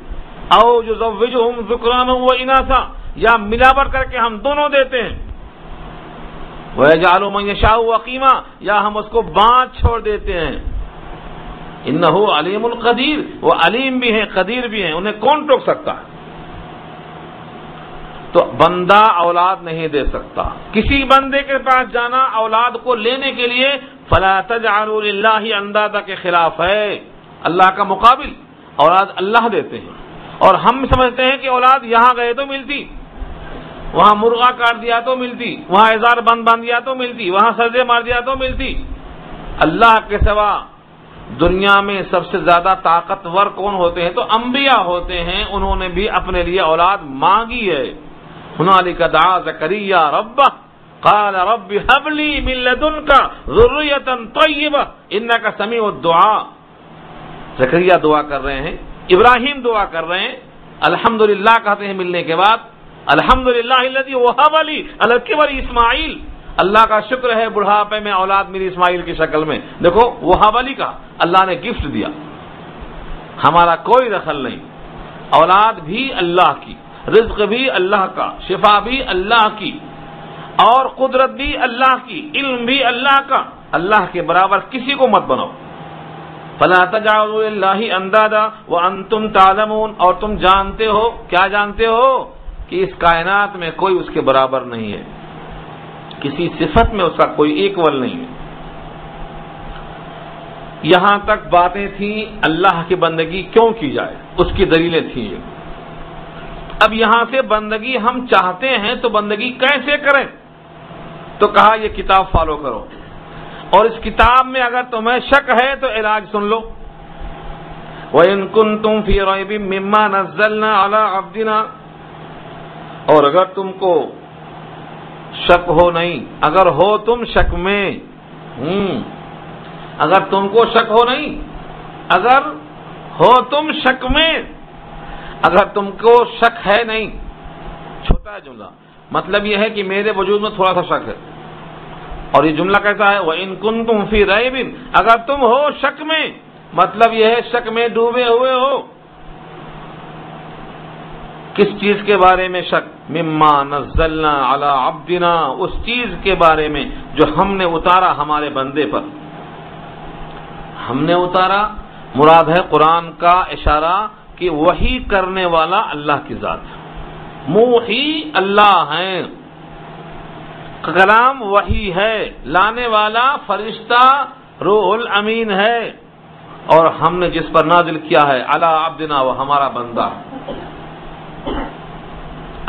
او یزوجہم ذکرانا و اناثا، یا ملاوٹ کر کے ہم دونوں دیتے ہیں. وَيَجْعَلُ مَن يَشَاءُ عَقِيمًا، یا ہم اس کو باندھ چھوڑ دیتے ہیں. إِنَّهُ عَلِيمٌ قَدِيرٌ، وہ علیم بھی ہیں قدیر بھی ہیں، انہیں کون ٹوک سکتا ہے؟ تو بندہ اولاد نہیں دے سکتا. کسی بندے کے پاس جانا اولاد کو لینے کے لیے فَلَا تَجْعَلُوا لِلَّهِ أَنْدَادًا کے خلاف ہے. اللہ کا مقابل اولاد اللہ دیتے ہیں، اور ہم سمجھتے ہیں کہ اولاد یہاں گئے تو ملتی، وہاں مرغا کاٹ دیا تو ملتی، وہاں اظہار بند باندھ دیا تو ملتی، وہاں سجدے مار دیا تو ملتی. اللہ کے سوا دنیا میں سب سے زیادہ طاقتور کون ہوتے ہیں؟ تو انبیاء ہوتے ہیں. انہوں نے بھی اپنے لیے اولاد مانگی ہے. ہنالک دعا زکریا ربہ قال رب هب لي من لدنك ذرية طیبہ انک سمیع الدعاء. زکریا دعا کر رہے ہیں، ابراہیم دعا کر رہے ہیں، الحمدللہ کہتے ہیں ملنے کے بعد. الحمدللہ الذی وہب لی علی الکبر اسماعیل، اللہ کا شکر ہے بڑھاپے میں اولاد میری اسماعیل کی شکل میں. دیکھو وہب لی کا اللہ نے گفٹ دیا، ہمارا کوئی دخل نہیں. اولاد بھی اللہ کی، رزق بھی اللہ کا، شفا بھی اللہ کی، اور قدرت بھی اللہ کی، علم بھی اللہ کا. اللہ کے برابر کسی کو مت بناؤ. فَلَا تَجْعَلُوا لِلَّهِ أَنْدَادًا وَأَنْتُمْ تَعْلَمُونَ، اور تم جانتے ہو، کیا جانتے ہو؟ کہ اس کائنات میں کوئی اس کے برابر نہیں ہے، کسی صفت میں اس کا کوئی ایکول نہیں ہے. یہاں تک باتیں تھیں اللہ کی بندگی کیوں کی جائے، اس کی دلیلیں تھیں. اب یہاں سے بندگی ہم چاہتے ہیں تو بندگی کیسے کریں؟ تو کہا یہ کتاب فالو کرو، اور اس کتاب میں اگر تمہیں شک ہے تو علاج سن لو. وَإِن كُنتُمْ فِي رَيْبٍ مِّمَّا نَزَّلْنَا عَلَىٰ عَبْدِنَا، اور اگر تم کو شک ہو نہیں، اگر ہو تم شک میں اگر تم کو شک ہو نہیں، اگر ہو تم شک میں، اگر تم کو شک ہے نہیں، چھوٹا ہے جملہ، مطلب یہ ہے کہ میرے وجود میں تھوڑا سا شک ہے. اور یہ جملہ کیسا ہے؟ وَإِن كُنتُمْ فِي رَيْبٍ، اگر تم ہو شک میں، مطلب یہ ہے شک میں ڈوبے ہوئے ہو. کس چیز کے بارے میں شک؟ مما نزلنا علی عبدنا، اس چیز کے بارے میں جو ہم نے اتارا ہمارے بندے پر. ہم نے اتارا مراد ہے قرآن کا اشارہ کہ وحی کرنے والا اللہ کی ذات ہے. موحی اللہ ہیں، کلام وحی ہے، لانے والا فرشتہ روح الامین ہے، اور ہم نے جس پر نازل کیا ہے علی عبدنا، وہ ہمارا بندہ.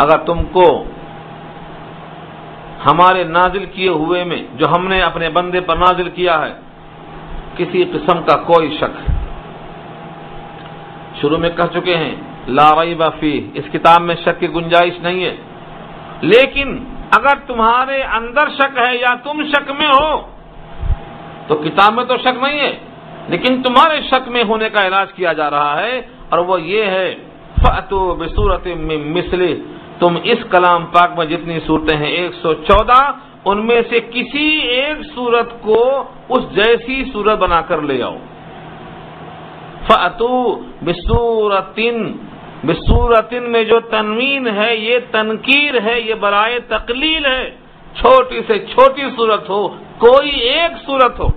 اگر تم کو ہمارے نازل کیے ہوئے میں جو ہم نے اپنے بندے پر نازل کیا ہے کسی قسم کا کوئی شک ہے، شروع میں کہہ چکے ہیں لا ریب فیہ، اس کتاب میں شک کی گنجائش نہیں ہے. لیکن اگر تمہارے اندر شک ہے یا تم شک میں ہو تو کتاب میں تو شک نہیں ہے، لیکن تمہارے شک میں ہونے کا علاج کیا جا رہا ہے، اور وہ یہ ہے فَأْتُوا بِسُورَةٍ مِّن مِّثْلِهِ، تم اس کلام پاک میں جتنی صورتیں ہیں 114، ان میں سے کسی ایک صورت کو اس جیسی صورت بنا کر لے آؤ. فَأْتُوا بِسُورَةٍ میں جو تنوین ہے یہ تنکیر ہے، یہ برائے تقلیل ہے. چھوٹی سے چھوٹی صورت ہو، کوئی ایک صورت ہو.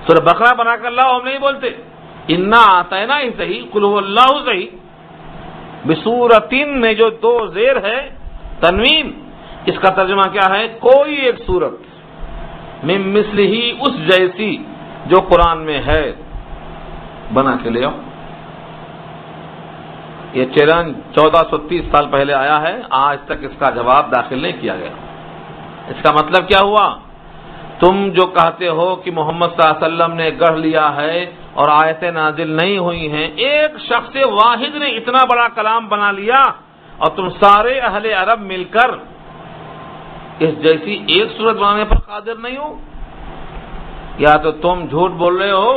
سورہ بقرہ بنا کر لاؤ، ہم نہیں بولتے. انا آتینا ہی صحیح، قل هو اللہ صحیح. بسورتن میں جو دو زیر ہے تنوین، اس کا ترجمہ کیا ہے؟ کوئی ایک صورت من مثلہ، اس جیسی جو قرآن میں ہے بنا کے لے آؤ. یہ چیلنج 1430 سال پہلے آیا ہے، آج تک اس کا جواب داخل نہیں کیا گیا. اس کا مطلب کیا ہوا؟ تم جو کہتے ہو کہ محمد صلی اللہ علیہ وسلم نے گڑھ لیا ہے اور آیتیں نازل نہیں ہوئی ہیں، ایک شخص واحد نے اتنا بڑا کلام بنا لیا، اور تم سارے اہل عرب مل کر اس جیسی ایک صورت بنانے پر قادر نہیں ہو. یا تو تم جھوٹ بول رہے ہو،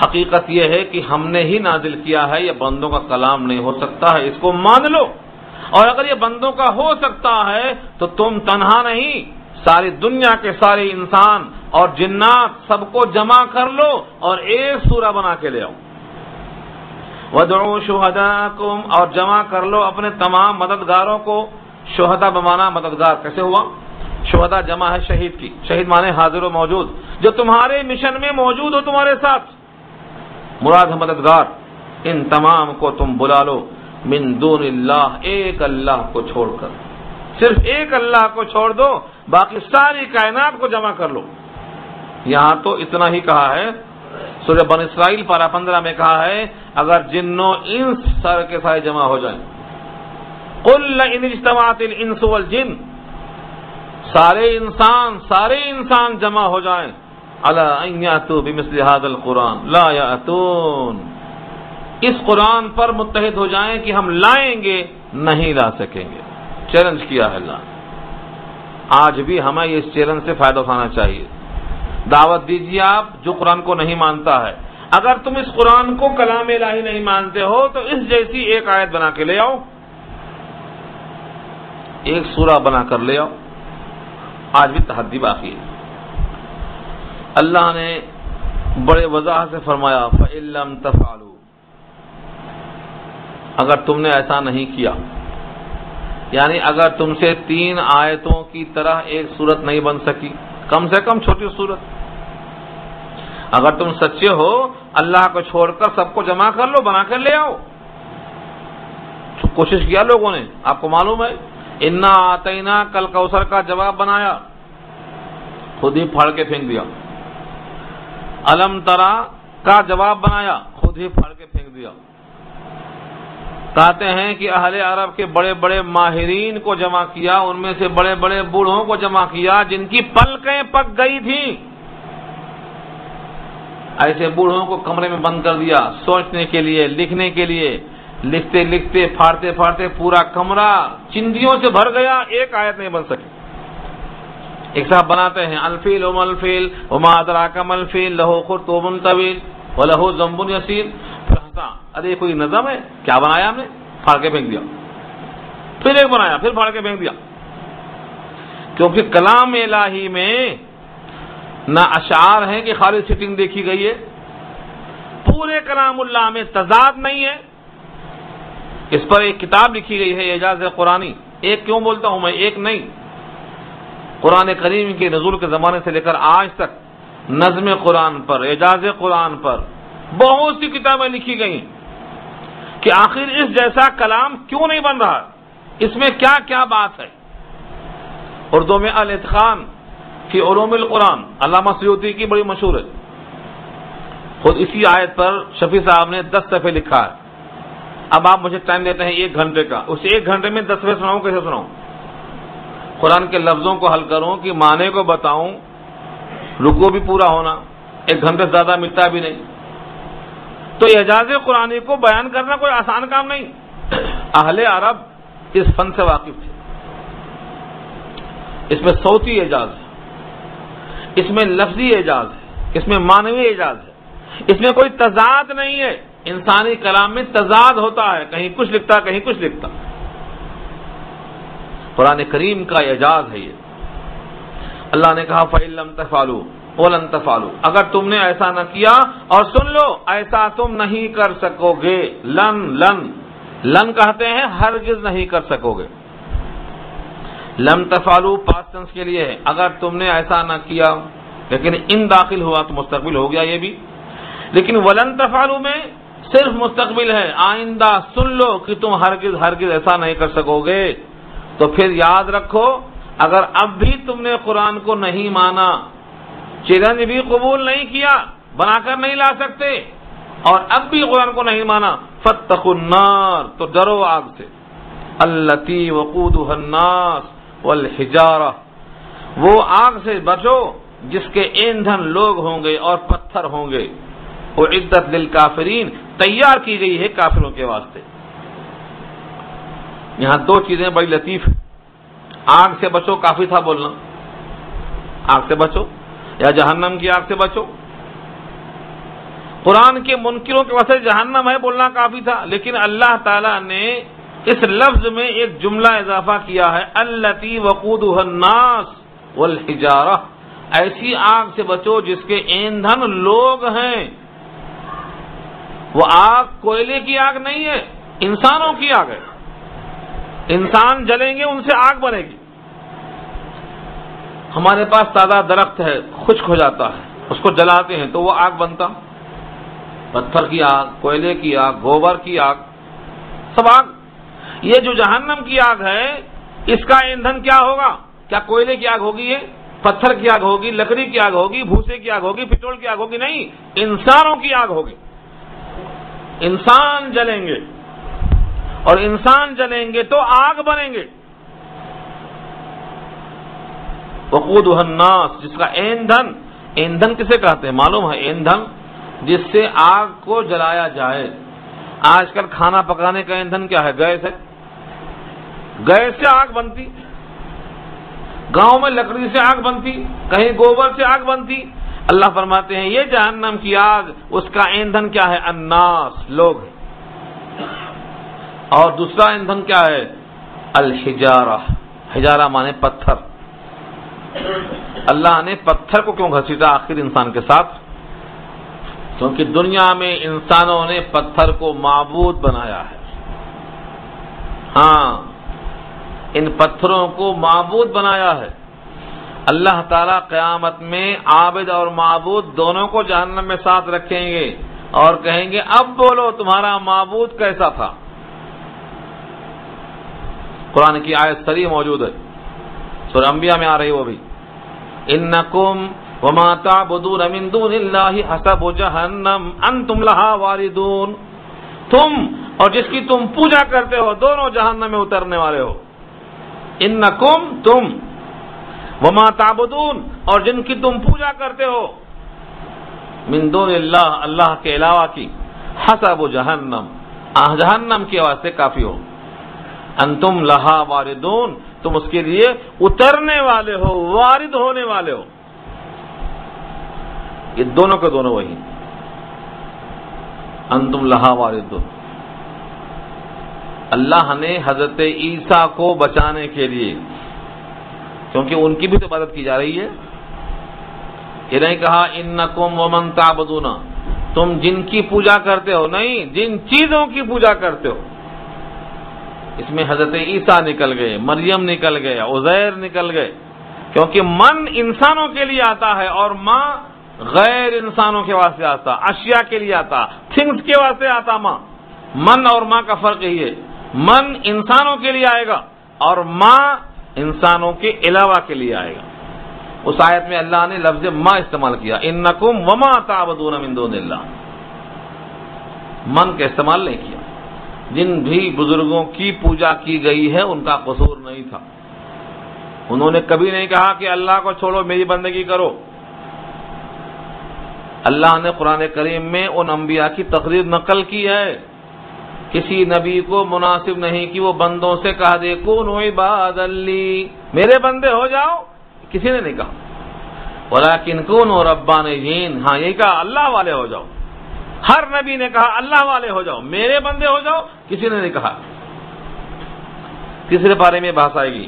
حقیقت یہ ہے کہ ہم نے ہی نازل کیا ہے، یہ بندوں کا کلام نہیں ہو سکتا ہے، اس کو مان لو. اور اگر یہ بندوں کا ہو سکتا ہے تو تم تنہا نہیں، ساری دنیا کے سارے انسان اور جنات سب کو جمع کر لو اور ایک سورہ بنا کے لے آؤ. وَادْعُوا شُهَدَاءَكُمْ، اور جمع کر لو اپنے تمام مددگاروں کو. شہداء بمانا مددگار کیسے ہوا؟ شہداء جمع ہے شہید کی، شہید مانے حاضر و موجود، جو تمہارے مشن میں موجود ہو تمہارے ساتھ. مراد ہے مددگار. ان تمام کو تم بلا لو من دون اللہ، ایک اللہ کو چھوڑ کر، صرف ایک اللہ کو چھوڑ دو، باقی ساری کائنات کو جمع کر لو. یہاں تو اتنا ہی کہا ہے. سورہ بن اسرائیل پارہ 15 میں کہا ہے اگر جنوں انس سر کے سارے جمع ہو جائیں، قل لئن اجتمعت الانس والجن، سارے انسان جمع ہو جائیں، علی ان یاتوا بمثل هذا القرآن لا یاتون، اس قرآن پر متحد ہو جائیں کہ ہم لائیں گے، نہیں لا سکیں گے. چیلنج کیا ہے اللہ. آج بھی ہمیں اس چیلنج سے فائدہ اٹھانا چاہیے. دعوت دیجیے آپ جو قرآن کو نہیں مانتا ہے. اگر تم اس قرآن کو کلام الہی نہیں مانتے ہو تو اس جیسی ایک آیت بنا کے لے آؤ، ایک سورہ بنا کر لے آؤ. آج بھی تحدی باقی ہے. اللہ نے بڑے وضاحت سے فرمایا فَإِن لَّمْ تَفْعَلُوا، اگر تم نے ایسا نہیں کیا، یعنی اگر تم سے 3 آیتوں کی طرح ایک صورت نہیں بن سکی، کم سے کم چھوٹی صورت، اگر تم سچے ہو اللہ کو چھوڑ کر سب کو جمع کر لو، بنا کر لے آؤ. کوشش کیا لوگوں نے، آپ کو معلوم ہے انا آتینا کل کوثر کا جواب بنایا، خود ہی پھاڑ کے پھینک دیا. علم ترا کا جواب بنایا، خود ہی پھاڑ کے پھینک دیا. کہتے ہیں کہ اہل عرب کے بڑے بڑے ماہرین کو جمع کیا، ان میں سے بڑے بڑے بوڑھوں کو جمع کیا جن کی پلکیں پک گئی تھیں. ایسے بوڑھوں کو کمرے میں بند کر دیا سوچنے کے لیے، لکھنے کے لیے. لکھتے لکھتے پھاڑتے پھاڑتے پورا کمرہ چندیوں سے بھر گیا، ایک آیت نہیں بن سکی. ایک صاحب بناتے ہیں الفیل وما الفیل وما ادراک ما الفیل لہ خرطوم طویل ولہ ذنب یسیر، پھر ہنسا، ارے کوئی نظم ہے کیا بنایا ہم نے، پھاڑ کے پھینک دیا، پھر ایک بنایا، پھر پھاڑ کے پھینک دیا. کیونکہ کلام الہی میں نہ اشعار ہیں کہ خالی سٹنگ دیکھی گئی ہے، پورے کلام اللہ میں تضاد نہیں ہے. اس پر ایک کتاب لکھی گئی ہے اعجاز قرآنی. ایک کیوں بولتا ہوں میں، ایک نہیں، قرآن کریم کے نزول کے زمانے سے لے کر آج تک نظم قرآن پر، اعجاز قرآن پر بہت سی کتابیں لکھی گئی کہ آخر اس جیسا کلام کیوں نہیں بن رہا، اس میں کیا کیا بات ہے. اردو میں الاتقان فی علوم القرآن علامہ سیوطی کی بڑی مشہور ہے. خود اسی آیت پر شفیع صاحب نے 10 صفحے لکھا ہے. اب آپ مجھے ٹائم دیتے ہیں 1 گھنٹے کا، اس 1 گھنٹے میں 10 صفحے سناؤں، کیسے سناؤں؟ قرآن کے لفظوں کو حل کروں کہ معنی کو بتاؤں، رکوع بھی پورا ہونا، 1 گھنٹے زیادہ ملتا بھی نہیں. تو اعجاز قرآنی کو بیان کرنا کوئی آسان کام نہیں. اہل عرب اس فن سے واقف تھے. اس میں صوتی اعجاز ہے، اس میں لفظی اعجاز ہے، اس میں معنوی اعجاز ہے، اس میں کوئی تضاد نہیں ہے. انسانی کلام میں تضاد ہوتا ہے، کہیں کچھ لکھتا کہیں کچھ لکھتا. قرآن کریم کا اعجاز ہے یہ. اللہ نے کہا فَإِن لَّمْ تَفْعَلُوا وَلَن تَفْعَلُوا، اگر تم نے ایسا نہ کیا، اور سن لو ایسا تم نہیں کر سکو گے. لن کہتے ہیں ہرگز نہیں کر سکو گے. لم تفعلوا پاسٹ ٹینس کے لیے ہے، اگر تم نے ایسا نہ کیا، لیکن ان داخل ہوا تو مستقبل ہو گیا یہ بھی. لیکن ولن تفعلوا میں صرف مستقبل ہے، آئندہ سن لو کہ تم ہرگز ایسا نہیں کر سکو گے. تو پھر یاد رکھو، اگر اب بھی تم نے قرآن کو نہیں مانا، چیلنج بھی قبول نہیں کیا، بنا کر نہیں لا سکتے، اور اب بھی قرآن کو نہیں مانا، فاتقوا النار، تو ڈرو آگ سے، التی وقودها الناس والحجارہ، وہ آگ سے بچو جس کے ایندھن لوگ ہوں گے اور پتھر ہوں گے. اعدت للکافرین، تیار کی گئی ہے کافروں کے واسطے. یہاں 2 چیزیں بڑی لطیف ہیں. آگ سے بچو کافی تھا بولنا، آگ سے بچو یا جہنم کی آگ سے بچو. قرآن کے منکروں کے واسطے جہنم ہے بولنا کافی تھا، لیکن اللہ تعالی نے اس لفظ میں ایک جملہ اضافہ کیا ہے، التی وقودها الناس والحجارہ، ایسی آگ سے بچو جس کے ایندھن لوگ ہیں. وہ آگ کوئلے کی آگ نہیں ہے، انسانوں کی آگ ہے. انسان جلیں گے ان سے آگ بنے گی. ہمارے پاس تازہ درخت ہے، خشک ہو جاتا ہے، اس کو جلاتے ہیں تو وہ آگ بنتا. پتھر کی آگ، کوئلے کی آگ، گوبر کی آگ، سب آگ. یہ جو جہنم کی آگ ہے، اس کا ایندھن کیا ہوگا؟ کیا کوئلے کی آگ ہوگی؟ یہ پتھر کی آگ ہوگی، لکڑی کی آگ ہوگی، بھوسے کی آگ ہوگی، پٹرول کی آگ ہوگی؟ نہیں، انسانوں کی آگ ہوگی. انسان جلیں گے، اور انسان جلیں گے تو آگ بنیں گے. وقودها الناس، جس کا ایندھن کسے کہتے ہیں معلوم ہے؟ ایندھن جس سے آگ کو جلایا جائے. آج کل کھانا پکانے کا ایندھن کیا ہے؟ گیس ہے. گیس سے آگ بنتی، گاؤں میں لکڑی سے آگ بنتی، کہیں گوبر سے آگ بنتی. اللہ فرماتے ہیں یہ جہنم کی آگ، اس کا ایندھن کیا ہے؟ الناس، لوگ ہے. اور دوسرا ایندھن کیا ہے؟ الحجارہ. حجارہ مانے پتھر. اللہ نے پتھر کو کیوں گھسیٹا آخر انسان کے ساتھ؟ کیونکہ دنیا میں انسانوں نے پتھر کو معبود بنایا ہے. ہاں، ان پتھروں کو معبود بنایا ہے. اللہ تعالیٰ قیامت میں عابد اور معبود دونوں کو جہنم میں ساتھ رکھیں گے اور کہیں گے اب بولو تمہارا معبود کیسا تھا. قرآن کی آیت صریح موجود ہے، سورہ انبیاء میں آ رہی وہ بھی. انکم وما تعبدون من دون اللہ حسب جہنم انتم لہا واردون. تم اور جس کی تم پوجا کرتے ہو دونوں جہنم میں اترنے والے ہو. انکم، تم، وما تعبدون، اور جن کی تم پوجا کرتے ہو، من دون اللہ، اللہ کے علاوہ کی، حسب جہنم، جہنم کے واسطے کافی ہو. انتم لہا واردون، تم اس کے لیے اترنے والے ہو، وارد ہونے والے ہو. یہ دونوں کے دونوں وہی انتم لہا واردون. اللہ نے حضرت عیسیٰ کو بچانے کے لیے، کیونکہ ان کی بھی تو عبادت کی جا رہی ہے، یہ نہیں کہا انکم ومن تعبدون، تم جن کی پوجا کرتے ہو، نہیں، جن چیزوں کی پوجا کرتے ہو. اس میں حضرت عیسیٰ نکل گئے، مریم نکل گئے، عزیر نکل گئے، کیونکہ من انسانوں کے لیے آتا ہے اور ماں غیر انسانوں کے واسطے آتا، اشیاء کے لیے آتا، تھنگس کے واسطے آتا ماں. من اور ماں کا فرق یہی ہے، من انسانوں کے لیے آئے گا اور ماں انسانوں کے علاوہ کے لیے آئے گا. اس آیت میں اللہ نے لفظ ماں استعمال کیا، انکم وما تعبدون من دون اللہ، من کا استعمال نہیں کیا. جن بھی بزرگوں کی پوجا کی گئی ہے ان کا قصور نہیں تھا، انہوں نے کبھی نہیں کہا کہ اللہ کو چھوڑو میری بندگی کرو. اللہ نے قرآن کریم میں ان انبیاء کی تقریر نقل کی ہے، کسی نبی کو مناسب نہیں کہ وہ بندوں سے کہہ دے کونوا عبادا لی، میرے بندے ہو جاؤ، کسی نے نہیں کہا. ولیکن کونوا ربانیین، ہاں یہی کہا اللہ والے ہو جاؤ. ہر نبی نے کہا اللہ والے ہو جاؤ، میرے بندے ہو جاؤ، کسی نے نہیں کہا. تیسرے پارے میں بحث آئے گی.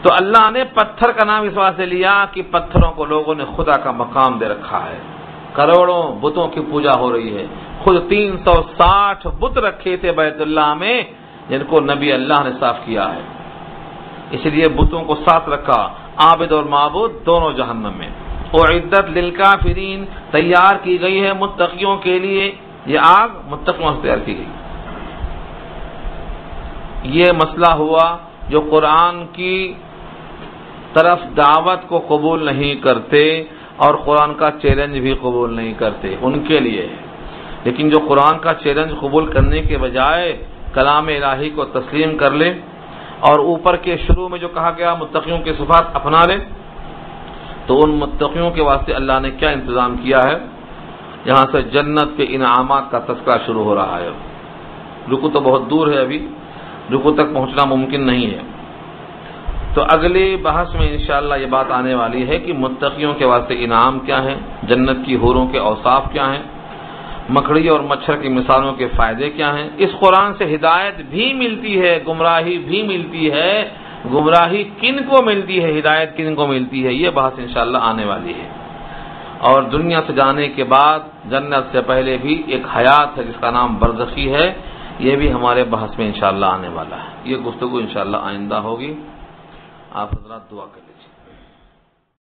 تو اللہ نے پتھر کا نام اس واسطے لیا کہ پتھروں کو لوگوں نے خدا کا مقام دے رکھا ہے، کروڑوں بتوں کی پوجا ہو رہی ہے. خود 360 بت رکھے تھے بیت اللہ میں جن کو نبی اللہ نے صاف کیا ہے، اس لیے بتوں کو ساتھ رکھا. عابد اور معبود دونوں جہنم میں. اعدت للکافرین، تیار کی گئی ہے متقیوں کے لیے، یہ آگ متقیوں سے تیار کی گئی. یہ مسئلہ ہوا جو قرآن کی طرف دعوت کو قبول نہیں کرتے اور قرآن کا چیلنج بھی قبول نہیں کرتے، ان کے لیے. لیکن جو قرآن کا چیلنج قبول کرنے کے بجائے کلام الہی کو تسلیم کر لے اور اوپر کے شروع میں جو کہا گیا متقیوں کے صفات اپنا لے، تو ان متقیوں کے واسطے اللہ نے کیا انتظام کیا ہے. یہاں سے جنت کے انعامات کا تذکرہ شروع ہو رہا ہے. رکو تو بہت دور ہے، ابھی رکو تک پہنچنا ممکن نہیں ہے. تو اگلے بحث میں انشاءاللہ یہ بات آنے والی ہے کہ متقیوں کے واسطے انعام کیا ہیں، جنت کی حوروں کے اوصاف کیا ہیں، مکڑی اور مچھر کی مثالوں کے فائدے کیا ہیں. اس قرآن سے ہدایت بھی ملتی ہے، گمراہی بھی ملتی ہے. گمراہی کن کو ملتی ہے، ہدایت کن کو ملتی ہے، یہ بحث انشاءاللہ آنے والی ہے. اور دنیا سے جانے کے بعد جنت سے پہلے بھی ایک حیات ہے جس کا نام برزخی ہے، یہ بھی ہمارے بحث میں انشاءاللہ آنے والا ہے. یہ گفتگو انشاءاللہ آئندہ ہوگی. آپ حضرات دعا کر لیجیے.